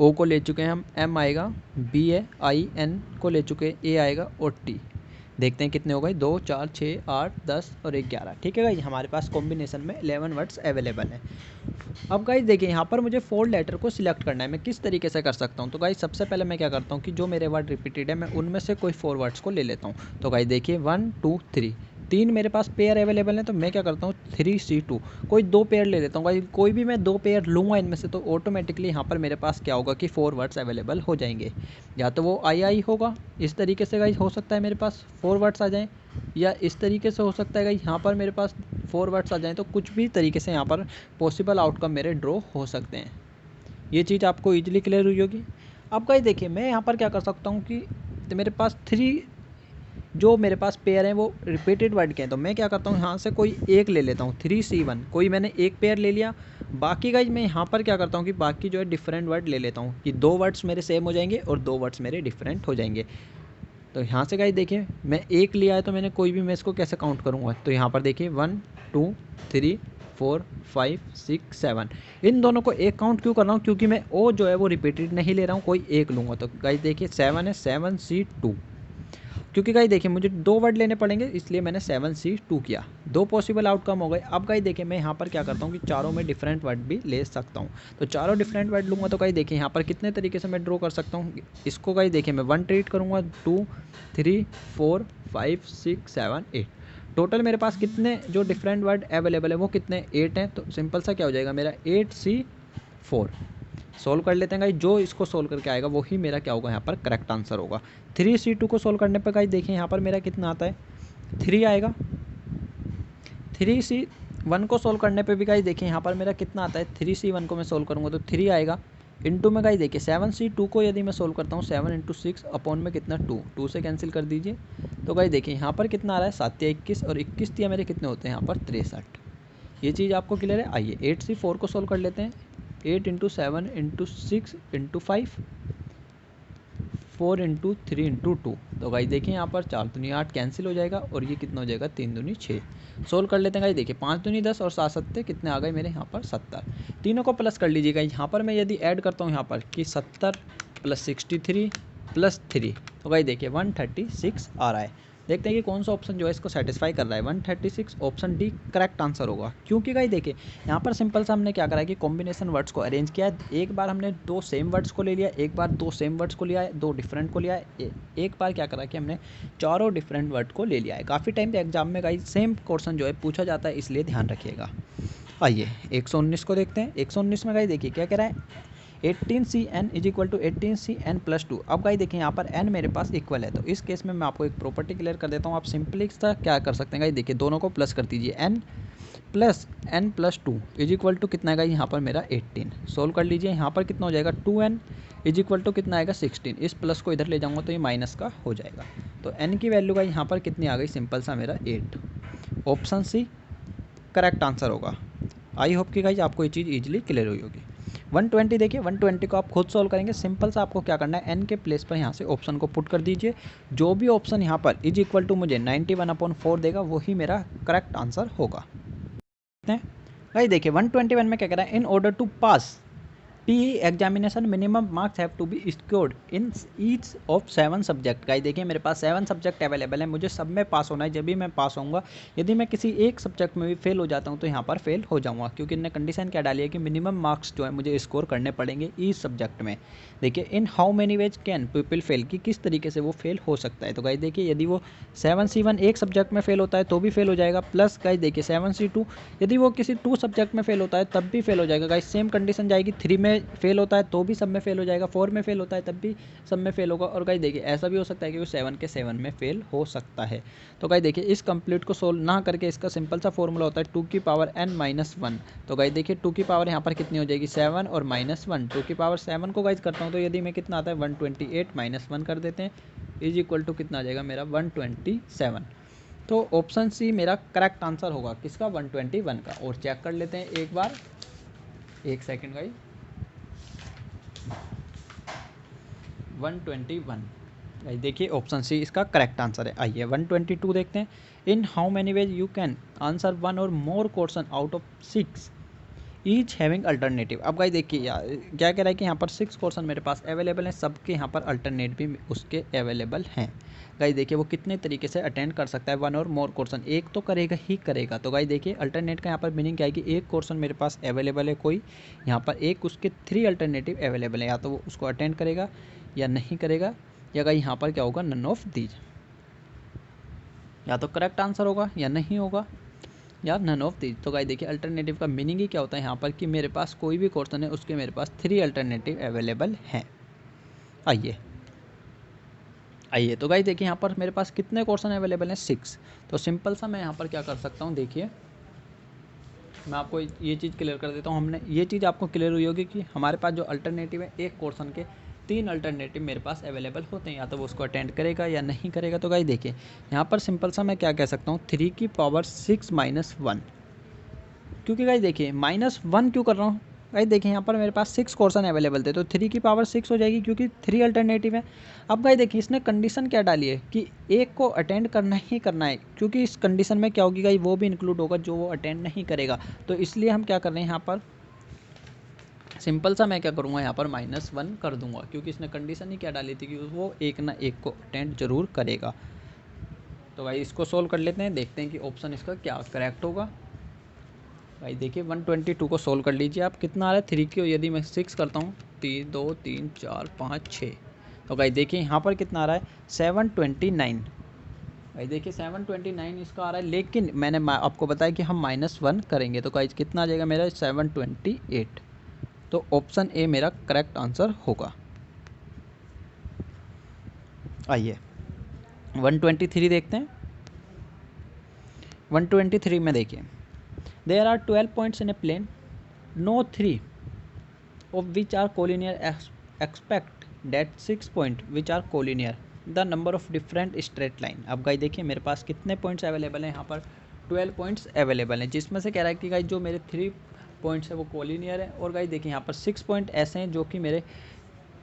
O को ले चुके हैं हम, M आएगा, B है, I N को ले चुके हैं, A आएगा और T। देखते हैं कितने हो गए 2 4 6 8 10 और 11। ठीक है गाइस, हमारे पास कॉम्बिनेशन में 11 वर्ड्स अवेलेबल हैं। अब गाइस देखिए यहाँ पर मुझे 4 लेटर को सिलेक्ट करना है। मैं किस तरीके से कर सकता हूँ, तो गाइस सबसे पहले मैं क्या करता हूँ कि जो मेरे वर्ड रिपीटेड है मैं उनमें से कोई 4 वर्ड्स को ले लेता हूँ। तो गाइस देखिए 1 2 3 3 मेरे पास पेयर अवेलेबल है, तो मैं क्या करता हूँ 3C2 कोई 2 पेयर ले लेता हूँ। गाइस कोई भी मैं 2 पेयर लूँगा इनमें से, तो ऑटोमेटिकली यहाँ पर मेरे पास क्या होगा कि 4 वर्ड्स अवेलेबल हो जाएंगे। या तो वो आई होगा, इस तरीके से गाइस हो सकता है मेरे पास 4 वर्ड्स आ जाएँ, या इस तरीके से हो सकता है गाइस यहाँ पर मेरे पास 4 वर्ड्स आ जाएँ। तो कुछ भी तरीके से यहाँ पर पॉसिबल आउटकम मेरे ड्रॉ हो सकते हैं। ये चीज़ आपको ईजिली क्लियर हुई होगी। अब गाइस देखिए मैं यहाँ पर क्या कर सकता हूँ कि मेरे पास 3 जो मेरे पास पेयर हैं वो रिपीटेड वर्ड के हैं, तो मैं क्या करता हूँ यहाँ से कोई एक ले लेता हूँ 3C1, कोई मैंने एक पेयर ले लिया। बाकी गाइज मैं यहाँ पर क्या करता हूँ कि बाकी जो है डिफरेंट वर्ड ले लेता हूँ कि 2 वर्ड्स मेरे सेम हो जाएंगे और 2 वर्ड्स मेरे डिफरेंट हो जाएंगे। तो यहाँ से गाइज देखिए मैं एक लिया है, तो मैंने कोई भी मैं इसको कैसे काउंट करूँगा, तो यहाँ पर देखिए 1 2 3 4 5 6 7, इन दोनों को एक काउंट क्यों कर रहा हूँ, क्योंकि मैं ओ जो है वो रिपीटेड नहीं ले रहा हूँ, कोई एक लूँगा। तो गाइज देखिए 7 है 7C2, क्योंकि गाइस देखिए मुझे 2 वर्ड लेने पड़ेंगे इसलिए मैंने 7C2 किया। 2 पॉसिबल आउटकम हो गए। अब गाइस देखिए मैं यहाँ पर क्या करता हूँ कि चारों में डिफरेंट वर्ड भी ले सकता हूँ। तो चारों डिफरेंट वर्ड लूँगा, तो गाइस देखिए यहाँ पर कितने तरीके से मैं ड्रॉ कर सकता हूँ इसको। गाइस देखिए मैं 1 ट्रीट करूँगा, 2 3 4 5 6 7 8, टोटल मेरे पास कितने जो डिफरेंट वर्ड अवेलेबल है वो कितने 8 हैं। तो सिंपल सा क्या हो जाएगा मेरा 8C4। सोल्व कर लेते हैं गाइस, जो इसको सोल्व करके आएगा वही मेरा क्या होगा यहाँ पर करेक्ट आंसर होगा। 3C2 को सोल्व करने पर गाइस देखिए यहाँ पर मेरा कितना आता है 3 आएगा। 3C1 को सोल्व करने पे भी गाइस देखिए यहाँ पर मेरा कितना आता है 3C1 को मैं सोल्व करूँगा तो 3 आएगा। इनटू में गाइस देखिए 7C2 को यदि मैं सोल्व करता हूँ 7 × 6 अपॉन में कितना 2 से कैंसिल कर दीजिए। तो गाइस देखिए यहाँ पर कितना आ रहा है 7 या 21 और 21 या मेरे कितने होते हैं यहाँ पर 63। ये चीज़ आपको क्लियर है। आइए 8C4 को सोल्व कर लेते हैं। 8 × 7 × 6 × 5 4 × 3 × 2। तो गाइस देखिए यहाँ पर 4 दूनी 8 कैंसिल हो जाएगा और ये कितना हो जाएगा 3 दूनी 6। सोल्व कर लेते हैं गाइस देखिए 5 दूनी 10 और 7 7 कितने आ गए मेरे यहाँ पर 70। तीनों को प्लस कर लीजिएगा। यहाँ पर मैं यदि ऐड करता हूँ यहाँ पर कि 70 + 63 + 3, तो गाइस देखिए 136 आ रहा है। देखते हैं कि कौन सा ऑप्शन जो है इसको सेटिस्फाई कर रहा है। 136 ऑप्शन डी करेक्ट आंसर होगा, क्योंकि गाइस देखिए यहाँ पर सिंपल सा हमने क्या करा है कि कॉम्बिनेशन वर्ड्स को अरेंज किया है। एक बार हमने दो सेम वर्ड्स को ले लिया, एक बार दो सेम वर्ड्स को लिया है, दो डिफरेंट को लिया है, एक बार क्या करा कि हमने चारों डिफरेंट वर्ड को ले लिया है। काफ़ी टाइम एग्जाम में गाइस सेम क्वेश्चन जो है पूछा जाता है, इसलिए ध्यान रखिएगा। आइए 119 को देखते हैं। 119 में गाइस देखिए क्या कह रहा है, 18cn is equal to 18cn+2। अब गाइस देखिए यहाँ पर n मेरे पास इक्वल है, तो इस केस में मैं आपको एक प्रॉपर्टी क्लियर कर देता हूँ। आप सिंपली सा क्या कर सकते हैं गाइस, देखिए दोनों को प्लस कर दीजिए, n+n+2 इज इक्वल टू कितना आएगा यहाँ पर मेरा 18। सोल्व कर लीजिए, यहाँ पर कितना हो जाएगा 2n इज इक्वल टू कितना आएगा 16। इस प्लस को इधर ले जाऊँगा तो ये माइनस का हो जाएगा। तो n की वैल्यू का यहाँ पर कितनी आ गई, सिंपल सा मेरा 8। ऑप्शन सी करेक्ट आंसर होगा। आई होप कि गाइज आपको ये चीज़ ईजिली क्लियर हुई होगी। 120 देखिए, 120 को आप खुद सॉल्व करेंगे। सिंपल सा आपको क्या करना है, n के प्लेस पर यहाँ से ऑप्शन को पुट कर दीजिए। जो भी ऑप्शन यहाँ पर इज इक्वल टू मुझे 91/4 देगा, वही मेरा करेक्ट आंसर होगा। गाइज देखिए 121 में क्या कह रहा है, in order to pass PE examination minimum marks have to be scored in each of 7 subject. Guys देखिए मेरे पास 7 सब्जेक्ट अवेलेबल है, मुझे सब में पास होना है। जब भी मैं पास होऊंगा, यदि मैं किसी एक सब्जेक्ट में भी फेल हो जाता हूं तो यहाँ पर फेल हो जाऊंगा, क्योंकि इन्होंने कंडीशन क्या डाली है कि मिनिमम मार्क्स जो है मुझे स्कोर करने पड़ेंगे ईच सब्जेक्ट में। देखिए in how many veg can people fail, कि किस तरीके से वो फेल हो सकता है। तो गाइस देखिए यदि वो 7C1 एक सब्जेक्ट में फेल होता है तो भी फेल हो जाएगा, प्लस गाइस देखिए 7C2 यदि वो किसी 2 सब्जेक्ट में फेल होता है तब भी फेल हो जाएगा। गाइस सेम कंडीशन जाएगी, 3 में फेल होता है तो भी सब में फेल हो जाएगा, 4 में फेल होता है तब भी सब में फेल होगा। और गाइस देखिए ऐसा भी हो सकता है कि वो 7 के 7 में फेल हो सकता है। तो गाइस देखिए इस कंप्लीट को सोल्व ना करके इसका सिंपल सा फॉर्मूला होता है 2 की पावर n-1। तो गाइस देखिए 2 की पावर यहाँ पर कितनी हो जाएगी 7 और -1। 2 की पावर 7 को गाइस करता हूँ तो यदि मैं कितना आता है 128 -1 कर देते हैं इज इक्वल टू कितना आ जाएगा मेरा 127। तो ऑप्शन सी मेरा करेक्ट आंसर होगा, किसका 121 का। और चेक कर लेते हैं एक बार, एक सेकेंड गाइस। 121 देखिए ऑप्शन सी इसका करेक्ट आंसर है। आइए 122 देखते हैं। In how many ways you can answer 1 और more question out of 6 each having alternative. अब गाइस देखिए क्या कह रहा है कि यहाँ पर 6 क्वेश्चन मेरे पास अवेलेबल हैं, सबके यहाँ पर अल्टरनेट भी उसके अवेलेबल हैं। गाइस देखिए वो कितने तरीके से अटेंड कर सकता है 1 और मोर क्वेश्चन, एक तो करेगा ही करेगा। तो गाइस देखिए अल्टरनेट का यहाँ पर मीनिंग क्या है कि एक क्वेश्चन मेरे पास अवेलेबल है कोई, यहाँ पर एक उसके 3 अल्टरनेटिव अवेलेबल है, या तो वो उसको अटेंड करेगा या नहीं करेगा, या गाइस यहाँ पर क्या होगा नन ऑफ दीज, या तो करेक्ट आंसर होगा या नहीं होगा या नन ऑफ दीज। तो गाइस देखिए अल्टरनेटिव का मीनिंग ही क्या होता है यहाँ पर कि मेरे पास कोई भी क्वेश्चन है उसके मेरे पास 3 अल्टरनेटिव अवेलेबल हैं। आइए तो गाइस देखिए यहाँ पर मेरे पास कितने क्वेश्चन अवेलेबल हैं 6। तो सिंपल सा मैं यहाँ पर क्या कर सकता हूँ, देखिए मैं आपको ये चीज़ क्लियर कर देता हूँ। हमने ये चीज़ आपको क्लियर हुई होगी कि हमारे पास जो अल्टरनेटिव है एक क्वेश्चन के 3 अल्टरनेटिव मेरे पास अवेलेबल होते हैं, या तो वो उसको अटेंड करेगा या नहीं करेगा। तो गाइस देखिए यहाँ पर सिंपल सा मैं क्या कह सकता हूँ 3 की पावर 6 -1, क्योंकि गाइस देखिए -1 क्यों कर रहा हूँ। गाइस देखिए यहाँ पर मेरे पास 6 क्वेश्चन अवेलेबल थे तो 3 की पावर 6 हो जाएगी, क्योंकि 3 अल्टरनेटिव है। अब गाइस देखिए इसने कंडीशन क्या डाली है कि एक को अटेंड करना ही करना है, क्योंकि इस कंडीशन में क्या होगी गाइस वो भी इंक्लूड होगा जो वो अटेंड नहीं करेगा। तो इसलिए हम क्या कर रहे हैं यहाँ पर सिंपल सा मैं क्या करूँगा यहाँ पर -1 कर दूंगा, क्योंकि इसने कंडीशन ही क्या डाली थी कि वो एक ना एक को अटेंड जरूर करेगा। तो भाई इसको सोल्व कर लेते हैं, देखते हैं कि ऑप्शन इसका क्या करेक्ट होगा। भाई देखिए 122 को सोल्व कर लीजिए आप, कितना आ रहा है 3 की यदि मैं 6 करता हूँ 3 2 3 4 5 6। तो भाई देखिए यहाँ पर कितना आ रहा है 729। भाई देखिए 729 इसका आ रहा है, लेकिन मैंने आपको बताया कि हम -1 करेंगे तो गाइस कितना आ जाएगा मेरा 728। तो ऑप्शन ए मेरा करेक्ट आंसर होगा। आइए 123 देखते हैं। 123 में देखिए there are 12 points in a plane, no 3 of which are collinear, expect that 6 point which are collinear the number of different straight line। अब गाइस देखिए मेरे पास कितने पॉइंट्स अवेलेबल हैं यहाँ पर 12 पॉइंट्स अवेलेबल हैं, जिसमें से कह रहा है कि गाइस जो मेरे 3 पॉइंट्स है वो कोलिनियर है, और गाइस देखिए यहाँ पर 6 पॉइंट ऐसे हैं जो कि मेरे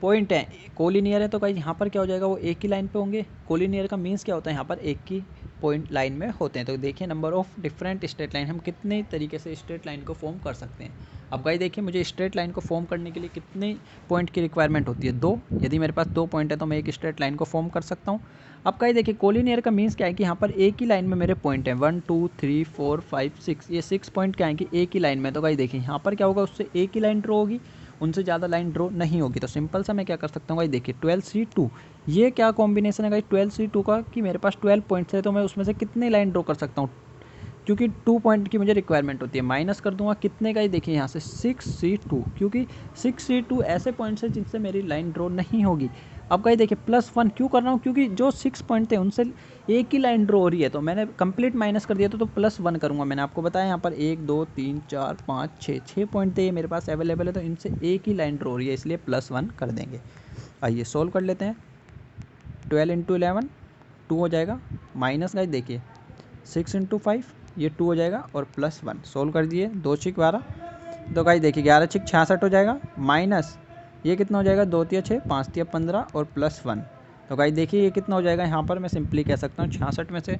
पॉइंट है कोलिनियर है, तो गाइज यहाँ पर क्या हो जाएगा, वो एक ही लाइन पे होंगे। कोलिनियर का मीन्स क्या होता है, यहाँ पर एक ही पॉइंट लाइन में होते हैं। तो देखिए number of different straight line, हम कितने तरीके से स्ट्रेट लाइन को फॉर्म कर सकते हैं। अब गाइज देखिए मुझे स्ट्रेट लाइन को फॉर्म करने के लिए कितने पॉइंट की रिक्वायरमेंट होती है, 2। यदि मेरे पास 2 पॉइंट है तो मैं एक स्ट्रेट लाइन को फॉर्म कर सकता हूँ। अब गाइज देखिए कोलिनियर का मीन्स क्या है कि यहाँ पर एक ही लाइन में मेरे पॉइंट हैं 1 2 3 4 5 6, ये 6 पॉइंट क्या है कि एक ही लाइन में। तो गाइज देखिए यहाँ पर क्या होगा, उससे एक ही लाइन ड्रॉ होगी, उनसे ज़्यादा लाइन ड्रॉ नहीं होगी। तो सिंपल सा मैं क्या कर सकता हूँ गाइस, देखिए 12C2, ये क्या कॉम्बिनेशन है गाइस 12C2 का, कि मेरे पास 12 पॉइंट्स है तो मैं उसमें से कितने लाइन ड्रॉ कर सकता हूँ, क्योंकि 2 पॉइंट की मुझे रिक्वायरमेंट होती है। माइनस कर दूंगा कितने का, ही देखिए यहाँ से 6C2, क्योंकि 6C2 ऐसे पॉइंट्स हैं जिनसे मेरी लाइन ड्रॉ नहीं होगी। अब गाइस देखिए +1 क्यों कर रहा हूँ, क्योंकि जो 6 पॉइंट थे उनसे एक ही लाइन ड्रॉ हो रही है, तो मैंने कंप्लीट माइनस कर दिया तो +1 करूँगा। मैंने आपको बताया यहाँ पर 1 2 3 4 5 6 पॉइंट थे मेरे पास अवेलेबल है, तो इनसे एक ही लाइन ड्रॉ हो रही है, इसलिए +1 कर देंगे। आइए सोल्व कर लेते हैं। 12 × 11 2 हो जाएगा, माइनस गाइस देखिए 6 × 5 ये 2 हो जाएगा, और +1 सोल्व कर दिए, 2 × 6 12, तो गाइस देखिए 11 × 6 66 हो जाएगा, माइनस ये कितना हो जाएगा, 2 × 6 5 × 15 और +1। तो गाइस देखिए ये कितना हो जाएगा, यहाँ पर मैं सिंपली कह सकता हूँ 66 में से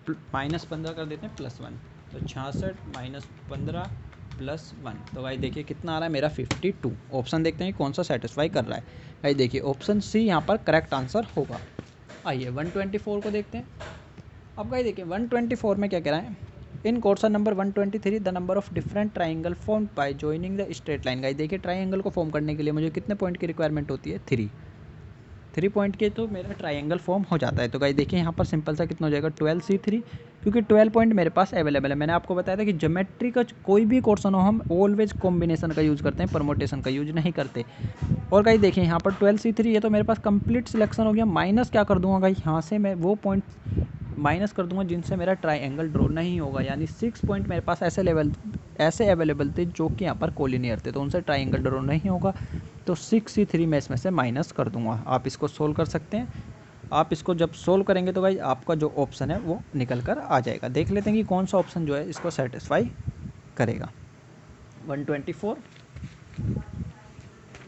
-15 कर देते हैं +1, तो 66 - 15 +1, तो गाइस देखिए कितना आ रहा है मेरा 52। ऑप्शन देखते हैं कौन सा सेटिस्फाई कर रहा है। गाइस देखिए ऑप्शन सी यहाँ पर करेक्ट आंसर होगा। आइए 124 को देखते हैं। अब गाइस देखिए 124 में क्या कह रहा है, in question number 123 the number of different triangle form by joining the straight line. Guys देखिए ट्राइंगल को फॉर्म करने के लिए मुझे कितने पॉइंट की रिक्वायरमेंट होती है, 3 पॉइंट के, तो मेरा ट्राइंगल फॉर्म हो जाता है। तो गाइस देखिए यहाँ पर सिंपल सा कितना हो जाएगा, 12C3, क्योंकि 12 पॉइंट मेरे पास अवेलेबल है। मैंने आपको बताया था कि ज्योमेट्री का कोई भी क्वेश्चन हो हम ऑलवेज कॉम्बिनेशन का यूज़ करते हैं, परमोटेशन का यूज नहीं करते। और गाइस देखिए यहाँ पर 12C3, ये तो मेरे पास कंप्लीट सिलेक्शन हो गया। माइनस क्या कर दूंगा गाइस, यहाँ से मैं वो पॉइंट माइनस कर दूंगा जिनसे मेरा ट्राइंगल ड्रॉ नहीं होगा, यानी 6 पॉइंट मेरे पास ऐसे अवेलेबल थे जो कि यहाँ पर कोलिनियर थे, तो उनसे ट्राइंगल ड्रॉ नहीं होगा। तो 6C3 मैं इसमें से माइनस कर दूंगा। आप इसको सोल्व कर सकते हैं। आप इसको जब सोल्व करेंगे तो भाई आपका जो ऑप्शन है वो निकल कर आ जाएगा। देख लेते हैं कि कौन सा ऑप्शन जो है इसको सेटिस्फाई करेगा। 124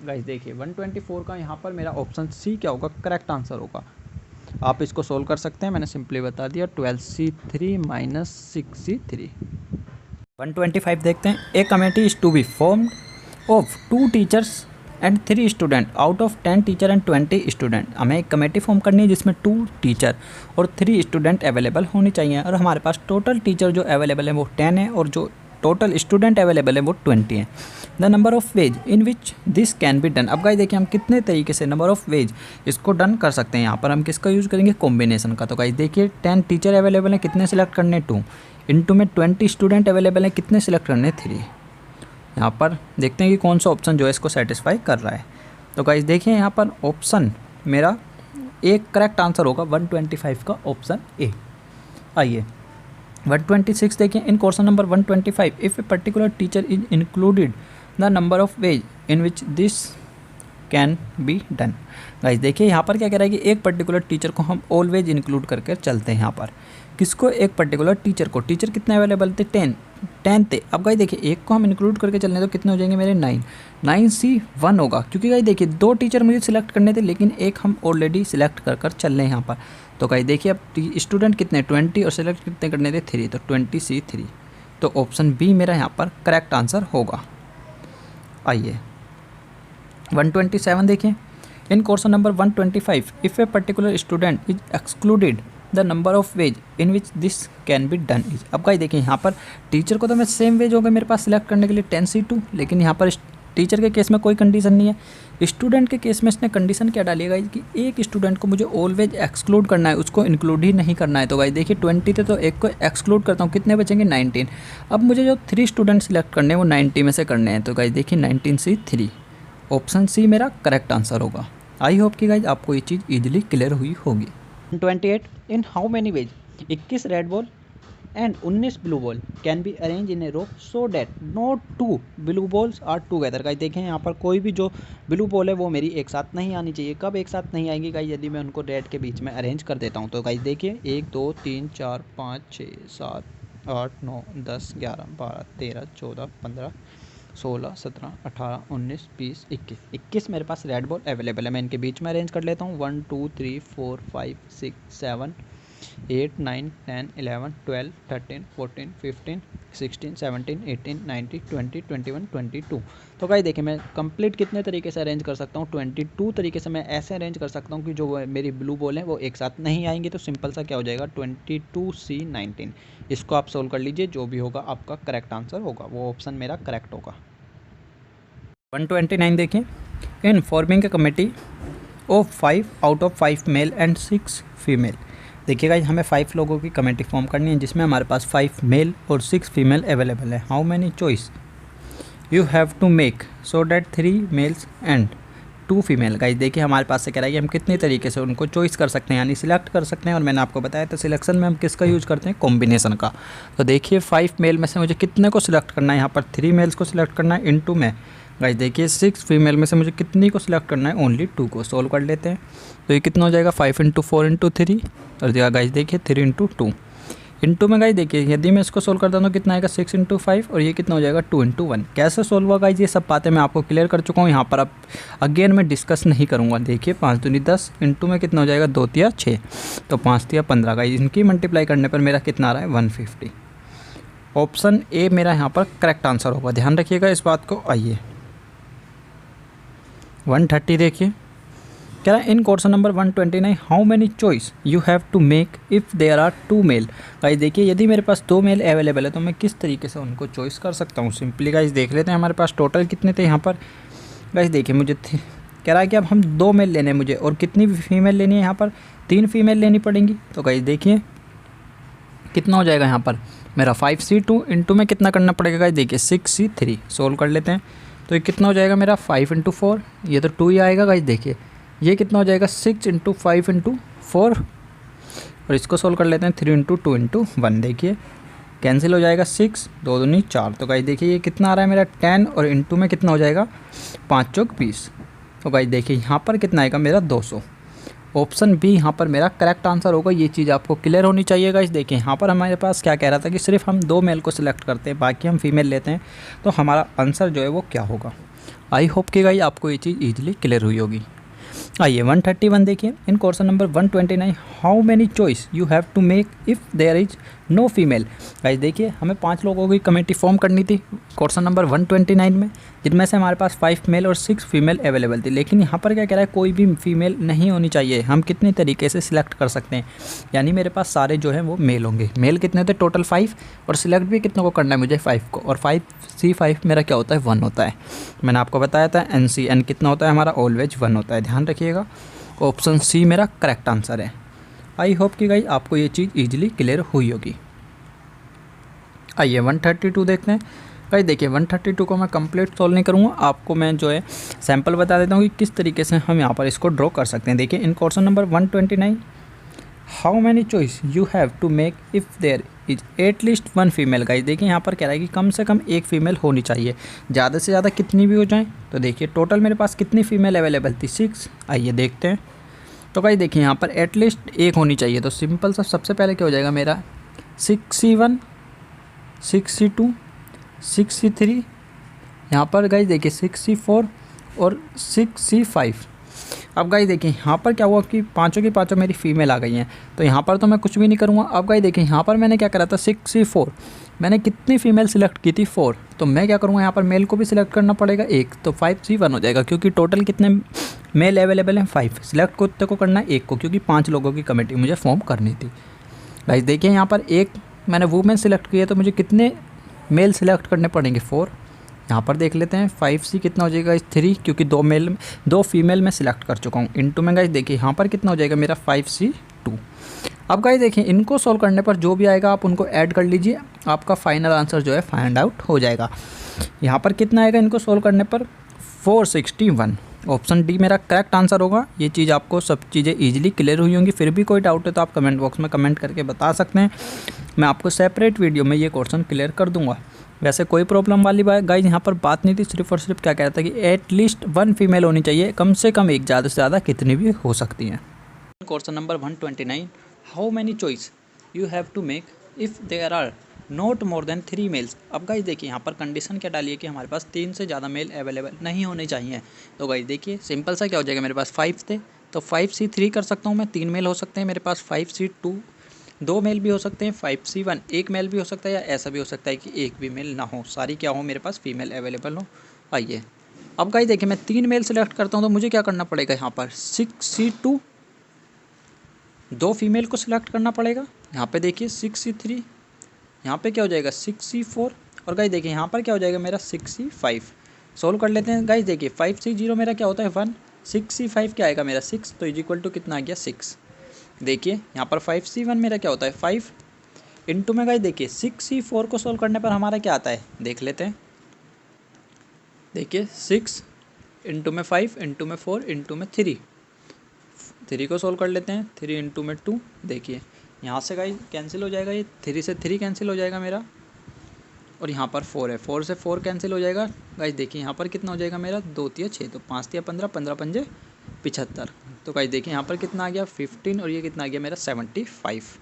गाइस देखिए 124 का यहाँ पर मेरा ऑप्शन सी क्या होगा, करेक्ट आंसर होगा। आप इसको सोल्व कर सकते हैं, मैंने सिंपली बता दिया 12C3 - 6C3। 125 देखते हैं। A committee is to be formed of 2 teachers and 3 student out of 10 teacher and 20 student. हमें एक कमेटी फॉर्म करनी है जिसमें 2 टीचर और 3 स्टूडेंट अवेलेबल होनी चाहिए, और हमारे पास टोटल टीचर जो अवेलेबल है वो 10 है, और जो टोटल स्टूडेंट अवेलेबल है वो 20 है। The number of ways in which this can be done. अब गाइस देखिए हम कितने तरीके से नंबर ऑफ वेज इसको डन कर सकते हैं। यहाँ पर हम किसका यूज़ करेंगे, कॉम्बिनेशन का। तो गाइस देखिए 10 टीचर अवेलेबल है, कितने सिलेक्ट करने, 2 इंटू में 20 स्टूडेंट अवेलेबल है, कितने सिलेक्ट करने, 3। यहाँ पर देखते हैं कि कौन सा ऑप्शन जो है इसको सेटिस्फाई कर रहा है। तो गाइस देखिए यहाँ पर ऑप्शन मेरा एक करेक्ट आंसर होगा 125 का ऑप्शन ए। आइए 126 देखिए। In question number 125 if a particular teacher is included the number of ways in which this can be done. Guys देखिए यहाँ पर क्या कह रहा है कि एक पर्टिकुलर टीचर को हम ऑलवेज इंक्लूड करके चलते हैं। यहाँ पर किसको, एक पर्टिकुलर टीचर को। टीचर कितने अवेलेबल थे, 10 थे। अब गाइस देखिए एक को हम इंक्लूड करके चलने तो कितने हो जाएंगे मेरे, 9C1 होगा, क्योंकि गाइस देखिए 2 टीचर मुझे सिलेक्ट करने थे लेकिन एक हम ऑलरेडी सिलेक्ट कर चल रहे हैं यहाँ पर। तो गाइस देखिए अब स्टूडेंट कितने, 20, और सिलेक्ट कितने करने थे, 3, तो 20C3। तो ऑप्शन बी मेरा यहाँ पर करेक्ट आंसर होगा। आइए 127 देखिए। In question number 125 if a particular student is excluded the number of ways in which this can be done is. अब गाइस देखिए यहाँ पर टीचर को तो मैं सेम वेज होगा मेरे पास सिलेक्ट करने के लिए 10C2, लेकिन यहाँ पर टीचर के केस में कोई कंडीशन नहीं है। स्टूडेंट के केस में इसने कंडीशन क्या डाली है गाइस कि एक स्टूडेंट को मुझे ऑलवेज एक्सक्लूड करना है, उसको इंक्लूड ही नहीं करना है। तो गाइस देखिए 20 थे तो एक को एक्सक्लूड करता हूँ, कितने बचेंगे, 19। अब मुझे जो 3 स्टूडेंट सिलेक्ट करने हैं वो 90 में से करने हैं। तो गाइस देखिए 19C3, ऑप्शन सी मेरा करेक्ट आंसर होगा। आई होप कि गाइस आपको ये चीज़ ईजिली क्लियर हुई होगी। 128 in how many ways 21 red ball and 19 blue ball can be arrange in a row so that no 2 blue balls are together. Guys देखें यहाँ पर कोई भी जो ब्लू बॉल है वो मेरी एक साथ नहीं आनी चाहिए। कब एक साथ नहीं आएंगी गाइस, यदि मैं उनको रेड के बीच में अरेंज कर देता हूँ। तो गाइस देखिए 1 2 3 4 5 6 7 8 9 10 11 12 13 14 15 16, 17, 18, 19, 20, 21 मेरे पास रेड बॉल अवेलेबल है। मैं इनके बीच में अरेंज कर लेता हूँ। 1 2 3 4 5 6 7 8 9 10 11 12 13 14 15 16 17 18 19 20 21 22। तो गाइस देखिए मैं कंप्लीट कितने तरीके से अरेंज कर सकता हूँ, 22 तरीके से मैं ऐसे अरेंज कर सकता हूँ कि जो मेरी ब्लू बॉल है वो एक साथ नहीं आएंगी। तो सिंपल सा क्या हो जाएगा 22C19। इसको आप सोल्व कर लीजिए, जो भी होगा आपका करेक्ट आंसर होगा, वो ऑप्शन मेरा करेक्ट होगा। 129 देखिए, in forming a committee of 5 out of 5 male and 6 female. देखिएगा हमें 5 लोगों की कमेटी फॉर्म करनी है जिसमें हमारे पास 5 मेल और 6 फीमेल अवेलेबल है। How many choice you have to make so that 3 males and 2 female. Guys देखिए हमारे पास से कह रहा है कि हम कितने तरीके से उनको चॉइस कर सकते हैं, यानी सिलेक्ट कर सकते हैं। और मैंने आपको बताया था सिलेक्शन में हम किसका यूज़ करते हैं, कॉम्बिनेशन का। तो देखिए 5 मेल में से मुझे कितने को सिलेक्ट करना है, यहाँ पर 3 मेल्स को सिलेक्ट करना है इनटू में। गाइस देखिए 6 फीमेल में से मुझे कितनी को सिलेक्ट करना है, ओनली 2 को। सोल्व कर लेते हैं तो ये कितना हो जाएगा 5 × 4 × 3 और गाइस देखिए 3 × 2 इनटू में। गाइस देखिए यदि मैं इसको सोल्व करता हूँ तो कितना आएगा 6 × 5 और ये कितना हो जाएगा 2 × 1। कैसे सोल्व हुआ गाइस, ये सब बातें मैं आपको क्लियर कर चुका हूँ, यहाँ पर अब अगेन मैं डिस्कस नहीं करूँगा। देखिए 5 दूनी 10 इनटू में कितना हो जाएगा 2 तिया 6 तो 5 तिया 15। गाइस इनकी मल्टीप्लाई करने पर मेरा कितना आ रहा है 150। ऑप्शन ए मेरा यहाँ पर करेक्ट आंसर होगा, ध्यान रखिएगा इस बात को। आइए 130 देखिए, कह रहा है in question number 129 how many choice you have to make if there are 2 male. Guys देखिए यदि मेरे पास 2 मेल अवेलेबल है तो मैं किस तरीके से उनको चॉइस कर सकता हूँ। सिंपली गाइस देख लेते हैं हमारे पास टोटल कितने थे यहाँ पर। गाइस देखिए मुझे कह रहा है कि अब हम 2 मेल लेने हैं मुझे, और कितनी फीमेल लेनी है यहाँ पर 3 फीमेल लेनी पड़ेंगी। तो गाइस देखिए कितना हो जाएगा यहाँ पर मेरा 5C2 इनटू में कितना करना पड़ेगा। गाइस देखिए 6C3 सोल्व कर लेते हैं तो ये कितना हो जाएगा मेरा 5 × 4, ये तो 2 ही आएगा। गाइस देखिए ये कितना हो जाएगा 6 × 5 × 4 और इसको सोल्व कर लेते हैं 3 × 2 × 1। देखिए कैंसिल हो जाएगा 6 2 दूनी 4। तो गाइस देखिए ये कितना आ रहा है मेरा 10 और इनटू में कितना हो जाएगा 5 चौक 20। तो गाइस देखिए यहाँ पर कितना आएगा मेरा 200। ऑप्शन बी यहाँ पर मेरा करेक्ट आंसर होगा। ये चीज़ आपको क्लियर होनी चाहिए। गाइस देखिए यहाँ पर हमारे पास क्या कह रहा था कि सिर्फ हम 2 मेल को सिलेक्ट करते हैं, बाकी हम फीमेल लेते हैं, तो हमारा आंसर जो है वो क्या होगा। आई होप कि गाइस आपको ये चीज़ ईजिली क्लियर हुई होगी। आइए 131 देखिए, in question number 129 how many choice you have to make if there is no female. Guys देखिए हमें 5 लोगों की कमेटी फॉर्म करनी थी क्वेश्चन नंबर 129 में, जिनमें से हमारे पास 5 मेल और 6 फीमेल अवेलेबल थी। लेकिन यहाँ पर क्या कह रहा है कोई भी फीमेल नहीं होनी चाहिए। हम कितने तरीके से सिलेक्ट कर सकते हैं, यानी मेरे पास सारे जो हैं वो मेल होंगे। मेल कितने थे टोटल 5 और सिलेक्ट भी कितने को करना है मुझे 5 को, और 5C5 मेरा क्या होता है 1 होता है। मैंने आपको बताया था NCN कितना होता है हमारा ऑलवेज 1 होता है, ध्यान रखिएगा। ऑप्शन सी मेरा करेक्ट आंसर है। आई होप कि गाइस आपको ये चीज़ ईजिली क्लियर हुई होगी। आइए 132 देखते हैं। गाइस देखिए 132 को मैं कंप्लीट सॉल्व नहीं करूँगा, आपको मैं जो है सैंपल बता देता हूँ कि किस तरीके से हम यहाँ पर इसको ड्रॉ कर सकते हैं। देखिए in question number 129 how many choice you have to make if there is at least 1 female. Guys देखिए यहाँ पर कह रहा है कि कम से कम 1 फीमेल होनी चाहिए, ज़्यादा से ज़्यादा कितनी भी हो जाए। तो देखिए टोटल मेरे पास कितनी फीमेल अवेलेबल थी 6। आइए देखते हैं। तो गाइस देखिए यहाँ पर एटलीस्ट 1 होनी चाहिए, तो सिंपल सा सबसे पहले क्या हो जाएगा मेरा 6C1 6C2 6C3, यहाँ पर गाइस देखिए 6C4 और 6C5। अब गाइस देखिए यहाँ पर क्या हुआ कि पांचों की पांचों मेरी फीमेल आ गई हैं, तो यहाँ पर तो मैं कुछ भी नहीं करूँगा। अब गाइस देखिए यहाँ पर मैंने क्या करा था 6C4, मैंने कितनी फीमेल सिलेक्ट की थी 4, तो मैं क्या करूँगा यहाँ पर मेल को भी सिलेक्ट करना पड़ेगा 1, तो 5C1 हो जाएगा, क्योंकि टोटल कितने मेल अवेलेबल हैं 5। सिलेक्ट कितने को करना है 1 को, क्योंकि 5 लोगों की कमेटी मुझे फॉर्म करनी थी। गाइस देखिए यहाँ पर 1 मैंने वुमेन सिलेक्ट किया, तो मुझे कितने मेल सिलेक्ट करने पड़ेंगे 4। यहाँ पर देख लेते हैं 5C कितना हो जाएगा 3, क्योंकि 2 फीमेल मैं सिलेक्ट कर चुका हूँ। इनटू में गाइस देखिए यहाँ पर कितना हो जाएगा मेरा 5C2। अब गाइस देखिए इनको सॉल्व करने पर जो भी आएगा आप उनको ऐड कर लीजिए, आपका फाइनल आंसर जो है फाइंड आउट हो जाएगा। यहाँ पर कितना आएगा इनको सॉल्व करने पर 461। ऑप्शन डी मेरा करेक्ट आंसर होगा। ये चीज़ आपको सब चीज़ें ईजिली क्लियर हुई होंगी। फिर भी कोई डाउट है तो आप कमेंट बॉक्स में कमेंट करके बता सकते हैं, मैं आपको सेपरेट वीडियो में ये क्वेश्चन क्लियर कर दूंगा। वैसे कोई प्रॉब्लम वाली बात गाइस यहाँ पर बात नहीं थी, सिर्फ और सिर्फ क्या कह रहा था कि एटलीस्ट 1 फीमेल होनी चाहिए, कम से कम 1, ज़्यादा से ज़्यादा कितनी भी हो सकती हैं। Question number 129 how many choice you have to make if there are not more than 3 males. अब गाइस देखिए यहाँ पर कंडीशन क्या डाली है कि हमारे पास 3 से ज़्यादा मेल अवेलेबल नहीं होने चाहिए। तो गाइस देखिए सिंपल सा क्या हो जाएगा, मेरे पास 5 थे तो 5C3 कर सकता हूँ मैं, 3 मेल हो सकते हैं मेरे पास। 5C2 2 मेल भी हो सकते हैं। 5C1 1 मेल भी हो सकता है, या ऐसा भी हो सकता है कि एक भी मेल ना हो, सारी क्या हो मेरे पास फीमेल अवेलेबल हो। आइए अब गाइस देखिए मैं 3 मेल सेलेक्ट करता हूँ तो मुझे क्या करना पड़ेगा, यहाँ पर 6C2 2 फीमेल को सिलेक्ट करना पड़ेगा। यहाँ पे देखिए 6C3, यहाँ पे क्या हो जाएगा 6C4, और गाइस देखिए यहाँ पर क्या हो जाएगा मेरा 6C5। सोल्व कर लेते हैं गाइस। देखिए 5C0 मेरा क्या होता है 1, 6C5 क्या आएगा मेरा 6, तो इज इक्वल टू कितना आ गया 6। देखिए यहाँ पर 5C1 मेरा क्या होता है 5 इंटू में गाइस देखिए 6C4 को सोल्व करने पर हमारा क्या आता है देख लेते हैं। देखिए 6 इंटू में 5 इंटू में 4 इंटू में 3 को सोल्व कर लेते हैं। 3 इंटू में 2, देखिए यहाँ से गाइस कैंसिल हो जाएगा, ये 3 से 3 कैंसिल हो जाएगा मेरा, और यहाँ पर 4 है, 4 से 4 कैंसिल हो जाएगा। गाइस देखिए यहाँ पर कितना हो जाएगा मेरा 2 तिया 6, तो 5 तिया 15, 15 पंजे 75। तो गाइस देखिए यहाँ पर कितना आ गया 15, और ये कितना आ गया मेरा 75।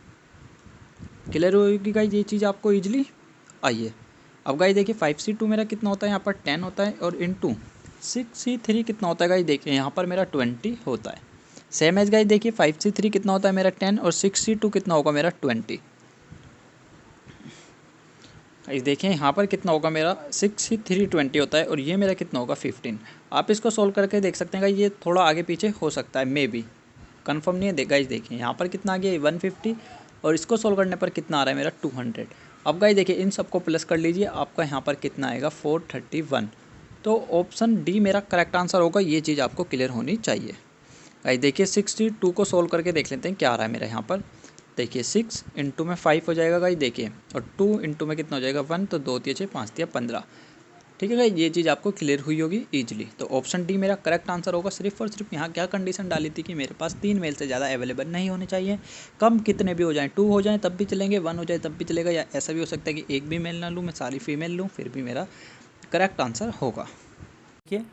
क्लियर होगी गाइस ये चीज़ आपको ईजिली। आइए अब गाइस देखिए 5C2 मेरा कितना होता है, यहाँ पर 10 होता है, और इंटू 6C3 कितना होता है गाइस देखिए यहाँ पर मेरा 20 होता है। सेम एज गाइस देखिए 5C3 कितना होता है मेरा 10, और 6C2 कितना होगा मेरा 20। गाइस देखिए यहाँ पर कितना होगा मेरा 6C3 20 होता है, और ये मेरा कितना होगा 15। आप इसको सोल्व करके देख सकते हैं गाइस, ये थोड़ा आगे पीछे हो सकता है, मे बी कन्फर्म नहीं है। गाइस देखिए यहाँ पर कितना आ गया 150, और इसको सोल्व करने पर कितना आ रहा है मेरा 200। अब गाइस देखिए इन सबको प्लस कर लीजिए, आपका यहाँ पर कितना आएगा 431। तो ऑप्शन डी मेरा करेक्ट आंसर होगा, ये चीज़ आपको क्लियर होनी चाहिए। गाइस देखिए 62 को सोल्व करके देख लेते हैं क्या आ रहा है मेरा यहाँ पर। देखिए 6 इंटू में 5 हो जाएगा गाइस देखिए, और 2 इंटू में कितना हो जाएगा 1, तो 2 तिया 6 5 तिया 15। ठीक है गाइस ये चीज़ आपको क्लियर हुई होगी ईजिली। तो ऑप्शन डी मेरा करेक्ट आंसर होगा। सिर्फ और सिर्फ यहाँ क्या कंडीशन डाली थी कि मेरे पास 3 मेल से ज़्यादा अवेलेबल नहीं होने चाहिए। कम कितने भी हो जाएं, 2 हो जाएं तब भी चलेंगे, 1 हो जाए तब भी चलेगा, या ऐसा भी हो सकता है कि एक भी मेल ना लूँ, मैं सारी फीमेल लूँ, फिर भी मेरा करेक्ट आंसर होगा। देखिए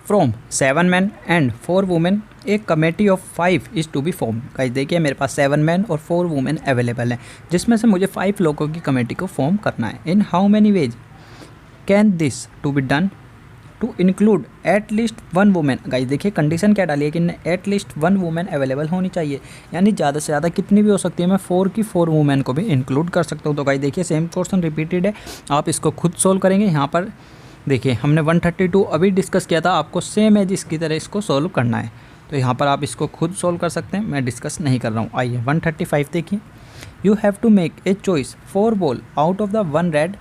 from 7 man and 4 women a committee of 5 is to be form. Guys देखिए मेरे पास 7 मैन और 4 वुमेन अवेलेबल हैं, जिसमें से मुझे 5 लोगों की कमेटी को फॉर्म करना है। In how many ways can this to be done to include at least 1 women. Guys देखिए कंडीशन क्या डाली है कि एट लीस्ट 1 वुमेन अवेलेबल होनी चाहिए, यानी ज़्यादा से ज़्यादा कितनी भी हो सकती है, मैं 4 की 4 वुमेन को भी इंक्लूड कर सकता हूँ। तो गाइस देखिए सेम क्वेश्चन रिपीटेड है, आप इसको खुद सोल्व करेंगे। यहाँ पर देखिए हमने 132 अभी डिस्कस किया था, आपको सेम एज इसकी तरह इसको सोल्व करना है। तो यहाँ पर आप इसको खुद सोल्व कर सकते हैं, मैं डिस्कस नहीं कर रहा हूँ। आइए 135 देखिए, you have to make a choice 4 ball out of the 1 red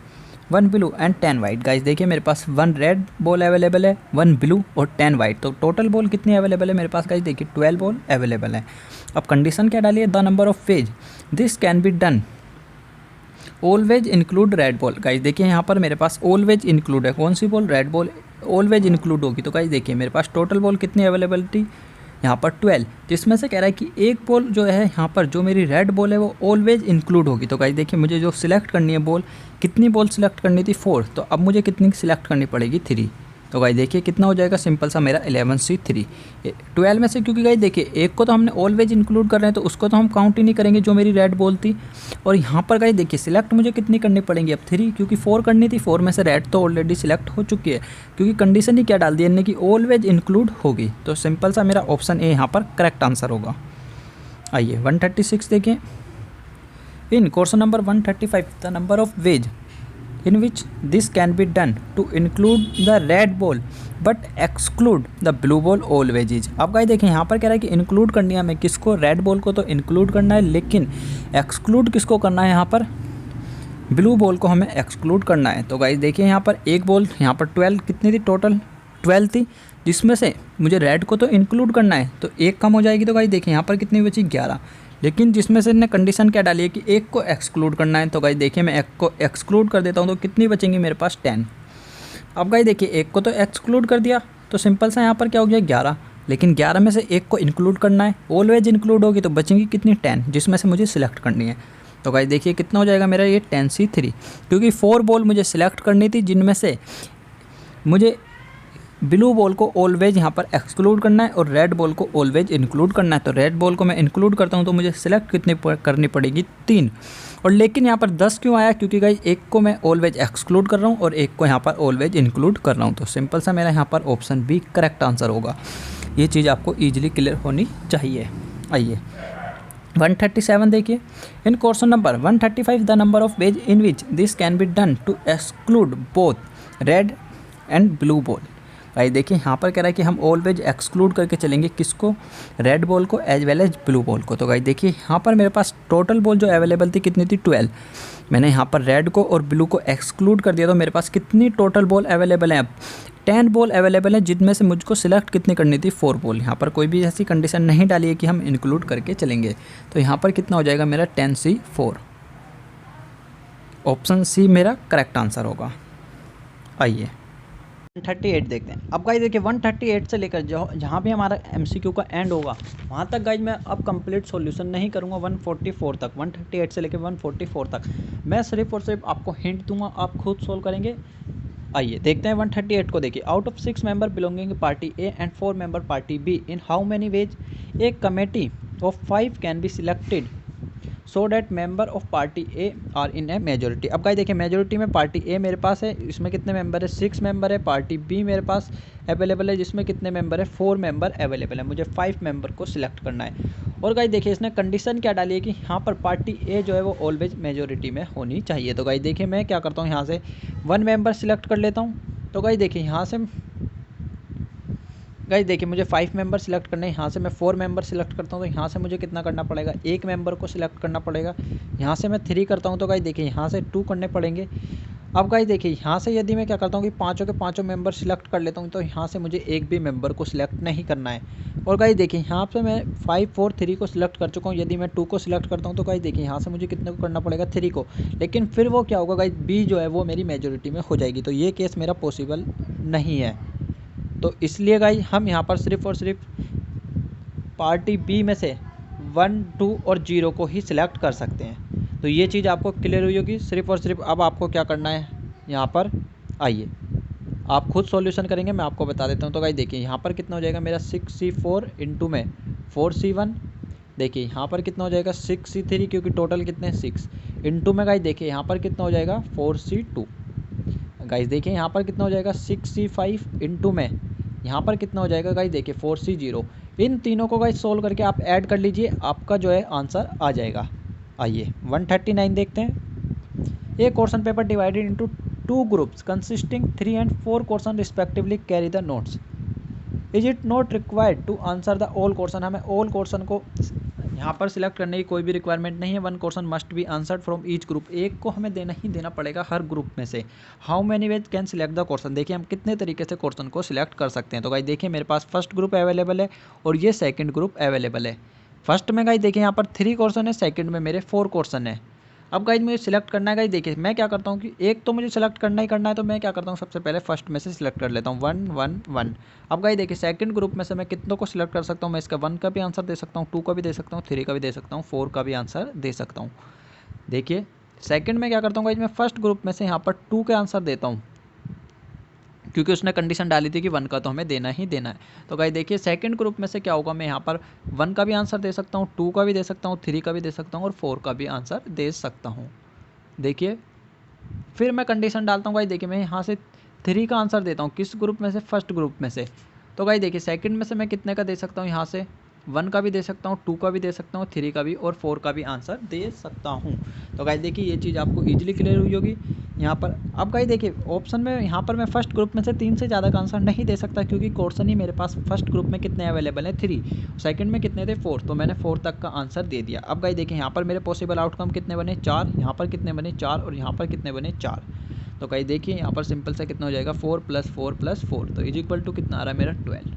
1 blue and 10 white. Guys देखिए मेरे पास 1 रेड बॉल अवेलेबल है, 1 ब्लू और 10 वाइट, तो टोटल बॉल कितनी अवेलेबल है मेरे पास गाइस देखिए 12 बॉल अवेलेबल है। अब कंडीशन क्या डाली है, the number of ways this can be done always include red ball. Guys देखिए यहाँ पर मेरे पास ऑलवेज इंक्लूड है, कौन सी ball red ball always include होगी। तो गाइस देखिए मेरे पास टोटल बॉल कितनी अवेलेबिलिटी यहाँ पर 12, जिसमें से कह रहा है कि एक बॉल जो है यहाँ पर जो मेरी रेड बॉल है वो ऑलवेज इंक्लूड होगी। तो गाइस देखिए मुझे जो सिलेक्ट करनी है बॉल, कितनी बॉल सिलेक्ट करनी थी 4, तो अब मुझे कितनी सिलेक्ट करनी पड़ेगी 3। तो गाइस देखिए कितना हो जाएगा सिंपल सा मेरा 11C3 12 में से, क्योंकि गाइस देखिए एक को तो हमने ऑलवेज इंक्लूड कर रहे हैं तो उसको तो हम काउंट ही नहीं करेंगे जो मेरी रेड बॉल थी। और यहाँ पर गाइस देखिए सिलेक्ट मुझे कितनी करनी पड़ेंगी अब 3, क्योंकि 4 करनी थी, 4 में से रेड तो ऑलरेडी सिलेक्ट हो चुकी है, क्योंकि कंडीशन ही क्या डाल दी इन्होंने कि ऑलवेज इंक्लूड होगी। तो सिंपल सा मेरा ऑप्शन ए यहाँ पर करेक्ट आंसर होगा। आइए 136 देखिए, in question number 135 the number of ways in which this can be done to include the red ball but exclude the blue ball always is। अब गाइस देखिए यहाँ पर कह रहा है कि इंक्लूड करनी है हमें किसको, रेड बॉल को तो इंक्लूड करना है, लेकिन एक्सक्लूड किसको करना है, यहाँ पर ब्लू बॉल को हमें एक्सक्लूड करना है। तो गाइस देखिए यहाँ पर एक बॉल यहाँ पर 12 कितनी थी, टोटल 12 थी, जिसमें से मुझे रेड को तो इंक्लूड करना है, तो एक कम हो जाएगी। तो गाइस देखिए यहाँ पर कितनी बची 11, लेकिन जिसमें से इन्हें कंडीशन क्या डाली है कि एक को एक्सक्लूड करना है। तो गाइस देखिए मैं एक को एक्सक्लूड कर देता हूँ, तो कितनी बचेंगी मेरे पास 10। अब गाइस देखिए एक को तो एक्सक्लूड कर दिया, तो सिंपल सा यहाँ पर क्या हो गया 11, लेकिन 11 में से एक को इंक्लूड करना है, ऑलवेज इंक्लूड होगी, तो बचेंगी कितनी 10, जिसमें से मुझे सिलेक्ट करनी है। तो गाइस देखिए कितना हो जाएगा मेरा ये 10C3, क्योंकि 4 बॉल मुझे सिलेक्ट करनी थी, जिनमें से मुझे ब्लू बॉल को ऑलवेज यहाँ पर एक्सक्लूड करना है और रेड बॉल को ऑलवेज इंक्लूड करना है। तो रेड बॉल को मैं इंक्लूड करता हूँ तो मुझे सिलेक्ट कितनी करनी पड़ेगी, 3। और लेकिन यहाँ पर 10 क्यों आया, क्योंकि गाइस एक को मैं ऑलवेज एक्सक्लूड कर रहा हूँ और एक को यहाँ पर ऑलवेज इंक्लूड कर रहा हूँ। तो सिंपल सा मेरा यहाँ पर ऑप्शन बी करेक्ट आंसर होगा। ये चीज़ आपको ईजिली क्लियर होनी चाहिए। आइए 137 देखिए, in question number 135 the number of ways in which this can be done to exclude both red and blue ball. भाई देखिए यहाँ पर कह रहा है कि हम ऑलवेज एक्सक्लूड करके चलेंगे किसको, रेड बॉल को as well as blue ball को। तो भाई देखिए यहाँ पर मेरे पास टोटल बॉल जो अवेलेबल थी कितनी थी, 12। मैंने यहाँ पर रेड को और ब्लू को एक्सक्लूड कर दिया तो मेरे पास कितनी टोटल बॉल अवेलेबल है, अब 10 बॉल अवेलेबल है, जिनमें से मुझको सिलेक्ट कितनी करनी थी, 4 बॉल। यहाँ पर कोई भी ऐसी कंडीशन नहीं डाली है कि हम इंक्लूड करके चलेंगे। तो यहाँ पर कितना हो जाएगा मेरा 10C4। ऑप्शन सी मेरा करेक्ट आंसर होगा। आइए 138 देखते हैं। अब गाइज देखिए 138 से लेकर जहाँ भी हमारा MCQ का एंड होगा वहाँ तक गाइज मैं अब कंप्लीट सॉल्यूशन नहीं करूँगा 144 तक, 138 से लेकर 144 तक मैं सिर्फ और सिर्फ आपको हिंट दूंगा, आप खुद सोल्व करेंगे। आइए देखते हैं 138 को। देखिए out of 6 member belonging party A and 4 member party B in how many ways a committee of 5 can be selected so that member of party A are in a majority. अब गाइस देखिए मेजोरिटी में पार्टी ए मेरे पास है, इसमें कितने मेंबर है, 6 मेंबर है। पार्टी बी मेरे पास अवेलेबल है जिसमें कितने मेंबर है, 4 मेंबर अवेलेबल है। मुझे 5 मेंबर को सिलेक्ट करना है। और गाइस देखिए इसने कंडीशन क्या डाली है कि यहाँ पर पार्टी ए जो है वो ऑलवेज मेजोरिटी में होनी चाहिए। तो गाइस देखिए मैं क्या करता हूँ, यहाँ से 1 मेंबर सिलेक्ट कर लेता हूँ। तो गाइस देखिए यहाँ से गाइस देखिए मुझे 5 मेंबर सिलेक्ट करने हैं, यहाँ से मैं 4 मेंबर सिलेक्ट करता हूँ तो यहाँ से मुझे कितना करना पड़ेगा, 1 मेंबर को सिलेक्ट करना पड़ेगा। यहाँ से मैं 3 करता हूँ तो गाइस देखिए यहाँ से 2 करने पड़ेंगे। अब गाइस देखिए यहाँ से यदि मैं क्या करता हूँ कि पाँचों के पाँचों मेंबर सिलेक्ट कर लेता हूँ तो यहाँ से मुझे एक भी मेंबर को सिलेक्ट नहीं करना है। और गाइस देखिए यहाँ पे मैं 5 4 3 को सिलेक्ट कर चुका हूँ। यदि मैं 2 को सिलेक्ट करता हूँ तो गाइस देखिए यहाँ से मुझे कितने को करना पड़ेगा, 3 को। लेकिन फिर वो क्या होगा गाइस, बी जो है वो मेरी मेजोरिटी में हो जाएगी। तो ये केस मेरा पॉसिबल नहीं है। तो इसलिए गाइस हम यहाँ पर सिर्फ और सिर्फ पार्टी बी में से 1 2 और 0 को ही सिलेक्ट कर सकते हैं। तो ये चीज़ आपको क्लियर हुई होगी। सिर्फ और सिर्फ अब आपको क्या करना है, यहाँ पर आइए आप खुद सॉल्यूशन करेंगे, मैं आपको बता देता हूँ। तो गाइस देखिए यहाँ पर कितना हो जाएगा मेरा 6C4 इंटू में 4C1। देखिए यहाँ पर कितना हो जाएगा 6C3 क्योंकि टोटल कितने 6 इंटू में गाइस देखिए यहाँ पर कितना हो जाएगा 4C2। गाइस देखिए यहाँ पर कितना हो जाएगा 6C5 इंटू में यहाँ पर कितना हो जाएगा गाइस देखिए 4C0। इन तीनों को गाइस सोल्व करके आप ऐड कर लीजिए, आपका जो है आंसर आ जाएगा। आइए 139 देखते हैं। A question paper divided into 2 groups consisting 3 and 4 question respectively carry the notes. Is it not required to answer the all question. हमें ऑल क्वेश्चन को यहाँ पर सिलेक्ट करने की कोई भी रिक्वायरमेंट नहीं है। 1 question must be answered from each group. एक को हमें देना ही देना पड़ेगा हर ग्रुप में से। How many ways can select the question. देखिए हम कितने तरीके से क्वेश्चन को सिलेक्ट कर सकते हैं। तो गाइस देखिए मेरे पास फर्स्ट ग्रुप अवेलेबल है और ये सेकंड ग्रुप अवेलेबल है। फर्स्ट में गाइस देखिए यहाँ पर 3 क्वेश्चन है, सेकंड में मेरे 4 क्वेश्चन है। अब गाइस मुझे सिलेक्ट करना है। गाइस देखिए मैं क्या करता हूँ कि एक तो मुझे सिलेक्ट करना ही करना है, तो मैं क्या करता हूँ सबसे पहले फर्स्ट में से सिलेक्ट कर लेता हूँ 1 1 1। अब गाइस देखिए सेकंड ग्रुप में से मैं कितनों को सिलेक्ट कर सकता हूँ, मैं इसका 1 का भी आंसर दे सकता हूँ, 2 का भी दे सकता हूँ, 3 का भी दे सकता हूँ, 4 का भी आंसर दे सकता हूँ। देखिए सेकंड में क्या करता हूँ गाइस, मैं फर्स्ट ग्रुप में से यहाँ पर 2 के आंसर देता हूँ क्योंकि उसने कंडीशन डाली थी कि 1 का तो हमें देना ही देना है। तो गाइस देखिए सेकंड ग्रुप में से क्या होगा, मैं यहाँ पर 1 का भी आंसर दे सकता हूँ, 2 का भी दे सकता हूँ, 3 का भी दे सकता हूँ और 4 का भी आंसर दे सकता हूँ। देखिए फिर मैं कंडीशन डालता हूँ गाइस देखिए मैं यहाँ से 3 का आंसर देता हूँ किस ग्रुप में से, फर्स्ट ग्रुप में से। तो गाइस देखिए सेकंड में से मैं कितने का दे सकता हूँ, यहाँ से 1 का भी दे सकता हूँ, 2 का भी दे सकता हूँ, 3 का भी और 4 का भी आंसर दे सकता हूँ। तो गाइस देखिए ये चीज़ आपको ईजिली क्लियर हुई होगी यहाँ पर। अब गाइस देखिए ऑप्शन में यहाँ पर मैं फर्स्ट ग्रुप में से 3 से ज़्यादा का आंसर नहीं दे सकता क्योंकि क्वेश्चन ही मेरे पास फर्स्ट ग्रुप में कितने अवेलेबल है 3, सेकंड में कितने थे 4, तो मैंने 4 तक का आंसर दे दिया। अब गाइस देखिए यहाँ पर मेरे पॉसिबल आउटकम कितने बने 4, यहाँ पर कितने बने 4 और यहाँ पर कितने बने 4। तो गाइस देखिए यहाँ पर सिंपल सा कितना हो जाएगा 4 + 4 + 4 तो इज इक्वल टू कितना आ रहा है मेरा 12।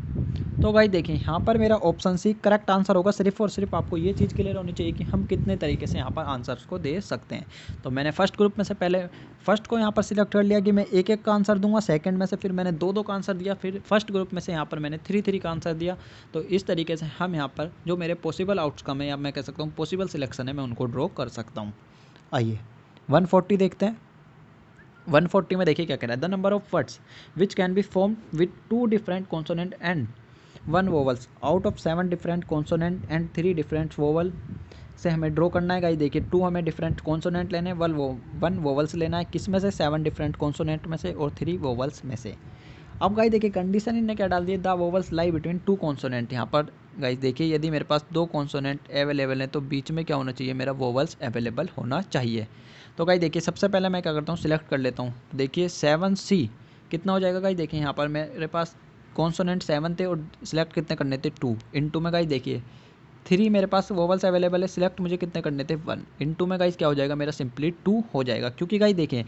तो गाइस देखिए यहाँ पर मेरा ऑप्शन सी करेक्ट आंसर होगा। सिर्फ और सिर्फ आपको ये चीज़ क्लियर होनी चाहिए कि हम कितने तरीके से यहाँ पर आंसर्स को दे सकते हैं। तो मैंने फर्स्ट ग्रुप में से पहले फर्स्ट को यहाँ पर सिलेक्ट कर लिया कि मैं 1 1 का आंसर दूंगा, सेकंड में से फिर मैंने 2 2 का आंसर दिया, फिर फर्स्ट ग्रुप में से यहाँ पर मैंने 3 3 का आंसर दिया। तो इस तरीके से हम यहाँ पर जो मेरे पॉसिबल आउटकम है या मैं कह सकता हूँ पॉसिबल सिलेक्शन है मैं उनको ड्रॉ कर सकता हूँ। आइए 140 देखते हैं। 140 में देखिए क्या कह रहा है, the number of words which can be form with 2 different consonant and 1 vowels out of 7 different consonant and 3 different vowel से हमें ड्रॉ करना है। गाइस देखिए 2 हमें डिफरेंट कॉन्सोनेंट लेने हैं, 1 वोवल्स लेना है, किस में से 7 डिफरेंट कॉन्सोनेंट में से और 3 वोवल्स में से। अब गाइस देखिए कंडीशन इन्हें क्या डाल दी है, the vowels lie between 2 consonant. यहाँ पर गाइस देखिए यदि मेरे पास 2 कॉन्सोनेंट अवेलेबल हैं तो बीच में क्या होना चाहिए, मेरा वोवल्स अवेलेबल होना चाहिए। तो गाइस देखिए सबसे पहले मैं क्या करता हूँ, सिलेक्ट कर लेता हूँ। देखिए 7C कितना हो जाएगा गाइस, देखिए यहाँ पर मेरे पास कॉन्सोनेंट 7 थे और सिलेक्ट कितने करने थे 2 इनटू में गाइस देखिए 3 मेरे पास वोवल्स अवेलेबल है, सिलेक्ट मुझे कितने करने थे 1 इनटू में गाइस क्या हो जाएगा मेरा सिंपली 2 हो जाएगा। क्योंकि गाइस देखें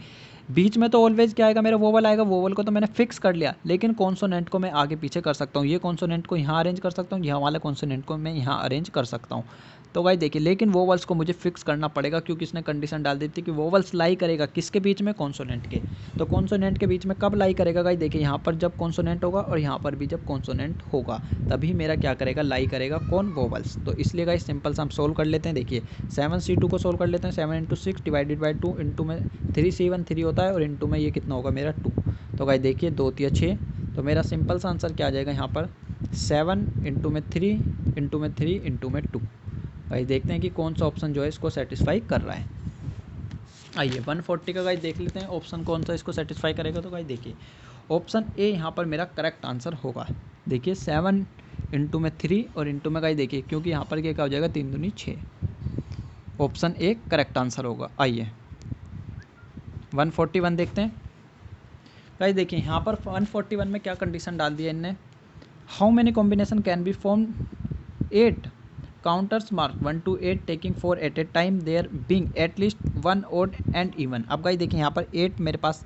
बीच में तो ऑलवेज क्या आएगा मेरा वोवल आएगा, वोवल को तो मैंने फिक्स कर लिया, लेकिन कॉन्सोनेंट को मैं आगे पीछे कर सकता हूँ। ये कॉन्सोनेंट को यहाँ अरेंज कर सकता हूँ, यहाँ वाले कॉन्सोनेंट को मैं यहाँ अरेंज कर सकता हूँ। तो गाइस देखिए लेकिन वोवल्स को मुझे फिक्स करना पड़ेगा क्योंकि इसने कंडीशन डाल दी थी कि वोवल्स लाई करेगा किसके बीच में, कॉन्सोनेंट के। तो कॉन्सोनेंट के बीच में कब लाई करेगा गाइस, देखिए यहाँ पर जब कॉन्सोनेंट होगा और यहाँ पर भी जब कॉन्सोनेंट होगा तभी मेरा क्या करेगा, लाई करेगा कौन, वोवल्स। तो इसलिए गाइस सिंपल सा हम सोल्व कर लेते हैं। देखिए 7C2 को सोल्व कर लेते हैं, 7 × 6 डिवाइडेड बाई 2 इंटू में 3C1 3 होता है और इंटू में ये कितना होगा मेरा 2। तो गाइस देखिए 2 × 6, तो मेरा सिंपल सा आंसर क्या आ जाएगा यहाँ पर 7 इंटू में 3 इंटू में 3 इंटू में 2। गाइस देखते हैं कि कौन सा ऑप्शन जो है इसको सेटिस्फाई कर रहा है। आइए 140 का गाइस देख लेते हैं ऑप्शन कौन सा इसको सेटिस्फाई करेगा। तो गाइस देखिए ऑप्शन ए यहाँ पर मेरा करेक्ट आंसर होगा। देखिए 7 इंटू में 3 और इंटू में गाइस देखिए क्योंकि यहाँ पर क्या हो जाएगा 3 दूनी 6, ऑप्शन ए करेक्ट आंसर होगा। आइए 141 देखते हैं। गाइस देखिए यहाँ पर 141 में क्या कंडीशन डाल दिया इनने, how many combination can be form 8 counters mark 1 to 8 taking 4 at a time there being at least 1 odd and even. अब गाइस देखिए यहाँ पर 8 मेरे पास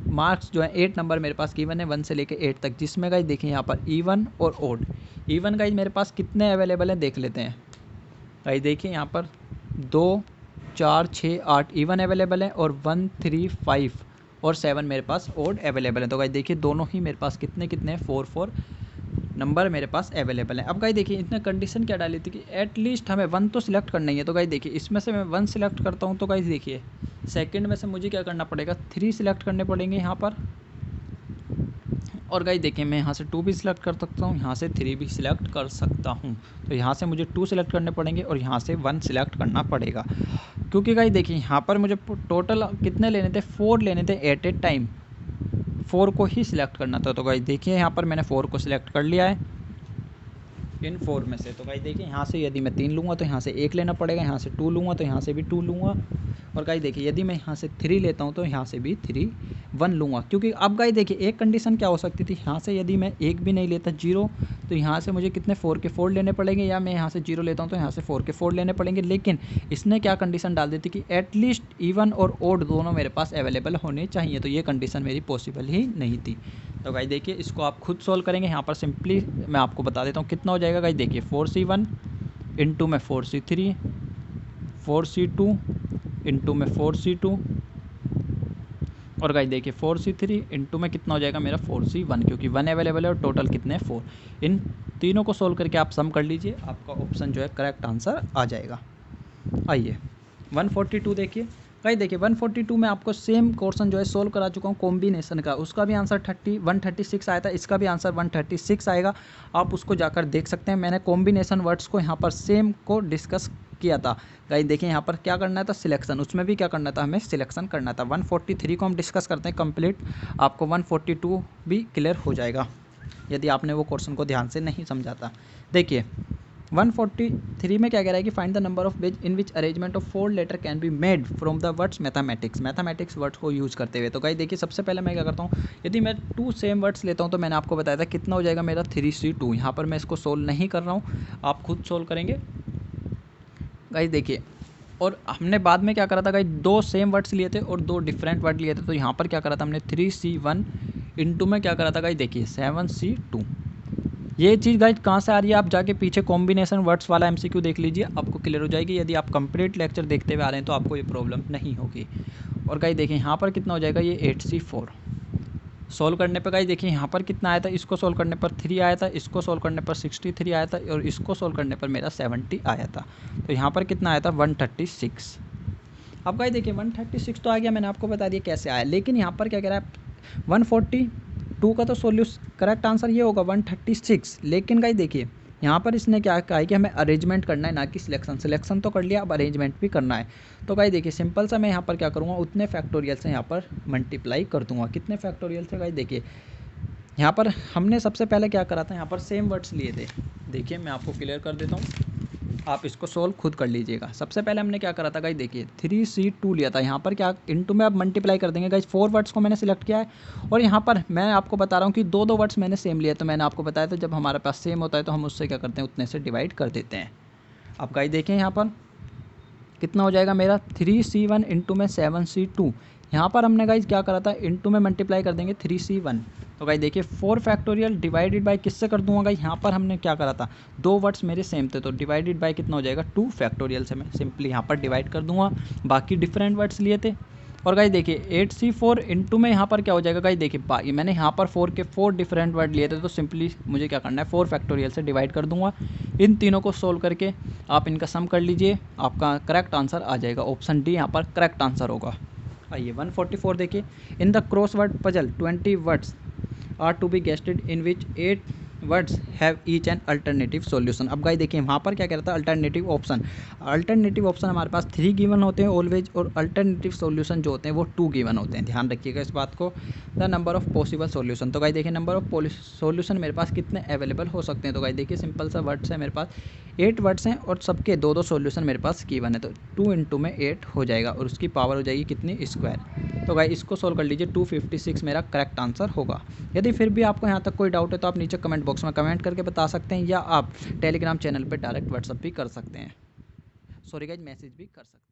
मार्क्स जो है 8 नंबर मेरे पास गिवन है 1 से लेकर 8 तक, जिसमें गाइस देखिए यहाँ पर इवन और ओड। इवन गाइस मेरे पास कितने अवेलेबल हैं देख लेते हैं। गाइस देखिए यहाँ पर 2 4 6 8 इवन अवेलेबल है और 1 3 5 और 7 मेरे पास ओड अवेलेबल है। तो गाइस देखिए दोनों ही मेरे पास कितने कितने 4 नंबर मेरे पास अवेलेबल है। अब गाइस देखिए इतने कंडीशन क्या डाली थी कि एटलीस्ट हमें 1 तो सिलेक्ट करना ही है। तो गाइस देखिए इसमें से मैं 1 सिलेक्ट करता हूँ तो गाइस देखिए सेकंड में से मुझे क्या करना पड़ेगा 3 सिलेक्ट करने पड़ेंगे यहाँ पर, और गाइस देखिए मैं यहाँ से 2 भी सिलेक्ट कर सकता हूँ, यहाँ से 3 भी सिलेक्ट कर सकता हूँ। तो यहाँ से मुझे 2 सिलेक्ट करने पड़ेंगे और यहाँ से 1 सिलेक्ट करना पड़ेगा। क्योंकि गाइस देखिए यहाँ पर मुझे टोटल कितने लेने थे, 4 लेने थे एट ए टाइम, 4 को ही सिलेक्ट करना था। तो गाइस देखिए यहाँ पर मैंने 4 को सिलेक्ट कर लिया है इन 4 में से। तो गाइस देखिए यहाँ से यदि मैं 3 लूँगा तो यहाँ से 1 लेना पड़ेगा, यहाँ से 2 लूँगा तो यहाँ से भी 2 लूँगा, और गाइस देखिए यदि मैं यहाँ से 3 लेता हूँ तो यहाँ से भी 1 लूँगा। क्योंकि अब गाइस देखिए एक कंडीशन क्या हो सकती थी, यहाँ से यदि मैं 1 भी नहीं लेता 0 तो यहाँ से मुझे कितने 4 के 4 लेने पड़ेंगे, या मैं यहाँ से 0 लेता हूँ तो यहाँ से 4 के 4 लेने पड़ेंगे। लेकिन इसने क्या कंडीशन डाल दी थी कि एटलीस्ट इवन और ओड दोनों मेरे पास अवेलेबल होने चाहिए। तो ये कंडीशन मेरी पॉसिबल ही नहीं थी। तो गाइस देखिए इसको आप खुद सोल्व करेंगे। यहाँ पर सिंपली मैं आपको बता देता हूँ कितना हो जाएगा। गाइस देखिए 4C1 इंटू में 4C3 4C2 इंटू में 4C2 और गाइस देखिए 4C3 इंटू में कितना हो जाएगा मेरा 4C1, क्योंकि 1 अवेलेबल है और टोटल कितने 4। इन तीनों को सोल्व करके आप सम कर लीजिए, आपका ऑप्शन जो है करेक्ट आंसर आ जाएगा। आइए 142 देखिए। गाइस देखिए 142 में आपको सेम क्वेश्चन जो है सोल्व करा चुका हूँ कॉम्बिनेशन का, उसका भी आंसर 136 आया था, इसका भी आंसर 136 आएगा। आप उसको जाकर देख सकते हैं। मैंने कॉम्बिनेशन वर्ड्स को यहाँ पर सेम को डिस्कस किया था। गाइस देखिए यहाँ पर क्या करना था सिलेक्शन, उसमें भी क्या करना था हमें सिलेक्शन करना था। 143 को हम डिस्कस करते हैं कंप्लीट, आपको 142 भी क्लियर हो जाएगा यदि आपने वो क्वेश्चन को ध्यान से नहीं समझा था। देखिए 143 में क्या कह रहा है कि find the number of ways in which arrangement of 4 letter can be made from the words mathematics words को यूज करते हुए। तो गाइस देखिए सबसे पहले मैं क्या करता हूँ, यदि मैं 2 सेम वर्ड्स लेता हूँ तो मैंने आपको बताया था कितना हो जाएगा मेरा 3C2। यहाँ पर मैं इसको सोल्व नहीं कर रहा हूँ, आप खुद सोल्व करेंगे। गाइस देखिए और हमने बाद में क्या करा था गाइस 2 सेम वर्ड्स लिए थे और 2 डिफरेंट वर्ड लिए थे। तो यहाँ पर क्या करा था हमने 3C1 इंटू में क्या करा था गाइस देखिए 7C2। ये चीज़ गाइस कहाँ से आ रही है, आप जाके पीछे कॉम्बिनेशन वर्ड्स वाला MCQ देख लीजिए, आपको क्लियर हो जाएगी। यदि आप कंप्लीट लेक्चर देखते हुए आ रहे हैं तो आपको ये प्रॉब्लम नहीं होगी। और गाइस देखिए यहाँ पर कितना हो जाएगा ये 8C4 सोल्व करने पर। गाइस देखिए यहाँ पर कितना आया था, इसको सोल्व करने पर 3 आया था, इसको सोल्व करने पर 63 आया था और इसको सोल्व करने पर मेरा 70 आया था। तो यहाँ पर कितना आया था 136। अब गाइस देखिए 136 तो आ गया, मैंने आपको बता दिया कैसे आया, लेकिन यहाँ पर क्या कह रहा है 142 का तो सोल्यूशन करेक्ट आंसर ये होगा 136। लेकिन गाइस देखिए यहाँ पर इसने क्या कहा है कि हमें अरेंजमेंट करना है ना कि सिलेक्शन तो कर लिया, अब अरेंजमेंट भी करना है। तो गाइस देखिए सिंपल सा मैं यहाँ पर क्या करूँगा, उतने फैक्टोरियल से यहाँ पर मल्टीप्लाई कर दूँगा। कितने फैक्टोरियल से गाइस देखिए यहाँ पर हमने सबसे पहले क्या करा था, यहाँ पर सेम वर्ड्स लिए थे। देखिए मैं आपको क्लियर कर देता हूँ, आप इसको सोल्व खुद कर लीजिएगा। सबसे पहले हमने क्या करा था गाइस देखिए 3C2 लिया था, यहाँ पर क्या इनटू में अब मल्टीप्लाई कर देंगे गाइस। 4 वर्ड्स को मैंने सिलेक्ट किया है और यहाँ पर मैं आपको बता रहा हूँ कि दो वर्ड्स मैंने सेम लिए। तो मैंने आपको बताया था जब हमारे पास सेम होता है तो हम उससे क्या करते हैं, उतने से डिवाइड कर देते हैं। अब गाइस देखें यहाँ पर कितना हो जाएगा मेरा 3C1 इंटू में 7C2। यहाँ पर हमने गाइस क्या करा था, इंटू में मल्टीप्लाई कर देंगे 3C1। तो गाइस देखिए 4 फैक्टोरियल डिवाइडेड बाय किससे कर दूंगा गाइस, यहाँ पर हमने क्या करा था, दो वर्ड्स मेरे सेम थे तो डिवाइडेड बाय कितना हो जाएगा 2 फैक्टोरियल से मैं सिंपली यहाँ पर डिवाइड कर दूंगा। बाकी डिफरेंट वर्ड्स लिए थे। और गाइस देखिए 8C4 इंटू में यहाँ पर क्या हो जाएगा गाइस देखिए बाकी मैंने यहाँ पर 4 के 4 डिफरेंट वर्ड लिए थे तो सिंपली मुझे क्या करना है 4 फैक्टोरियल से डिवाइड कर दूंगा। इन तीनों को सोल्व करके आप इनका सम कर लीजिए, आपका करेक्ट आंसर आ जाएगा। ऑप्शन डी यहाँ पर करेक्ट आंसर होगा। आइए 144 देखिए, in the crossword puzzle 20 words are to be guessed in which 8 words have each an alternative solution. अब गाइस देखिए वहाँ पर क्या कह रहा था, अल्टरनेटिव ऑप्शन। अल्टरनेटिव ऑप्शन हमारे पास 3 गिवन होते हैं ऑलवेज, और अल्टरनेटिव सॉल्यूशन जो होते हैं वो 2 गिवन होते हैं। ध्यान रखिएगा इस बात को। The number of possible solution, तो गाइस देखिए नंबर ऑफ सॉल्यूशन मेरे पास कितने अवेलेबल हो सकते हैं। तो गाइस देखिए सिंपल सा वर्ड्स है मेरे पास 8 वर्ड्स हैं और सबके 2 सॉल्यूशन मेरे पास गिवन है। तो 2 इंटू में 8 हो जाएगा और उसकी पावर हो जाएगी कितनी, स्क्वायर। तो गाइस इसको सोल्व कर लीजिए, 256 मेरा करेक्ट आंसर होगा। यदि फिर भी आपको यहाँ तक कोई डाउट है तो आप नीचे कमेंट बॉक्स में कमेंट करके बता सकते हैं, या आप टेलीग्राम चैनल पर डायरेक्ट व्हाट्सअप भी कर सकते हैं। सॉरी गाइस मैसेज भी कर सकते हैं।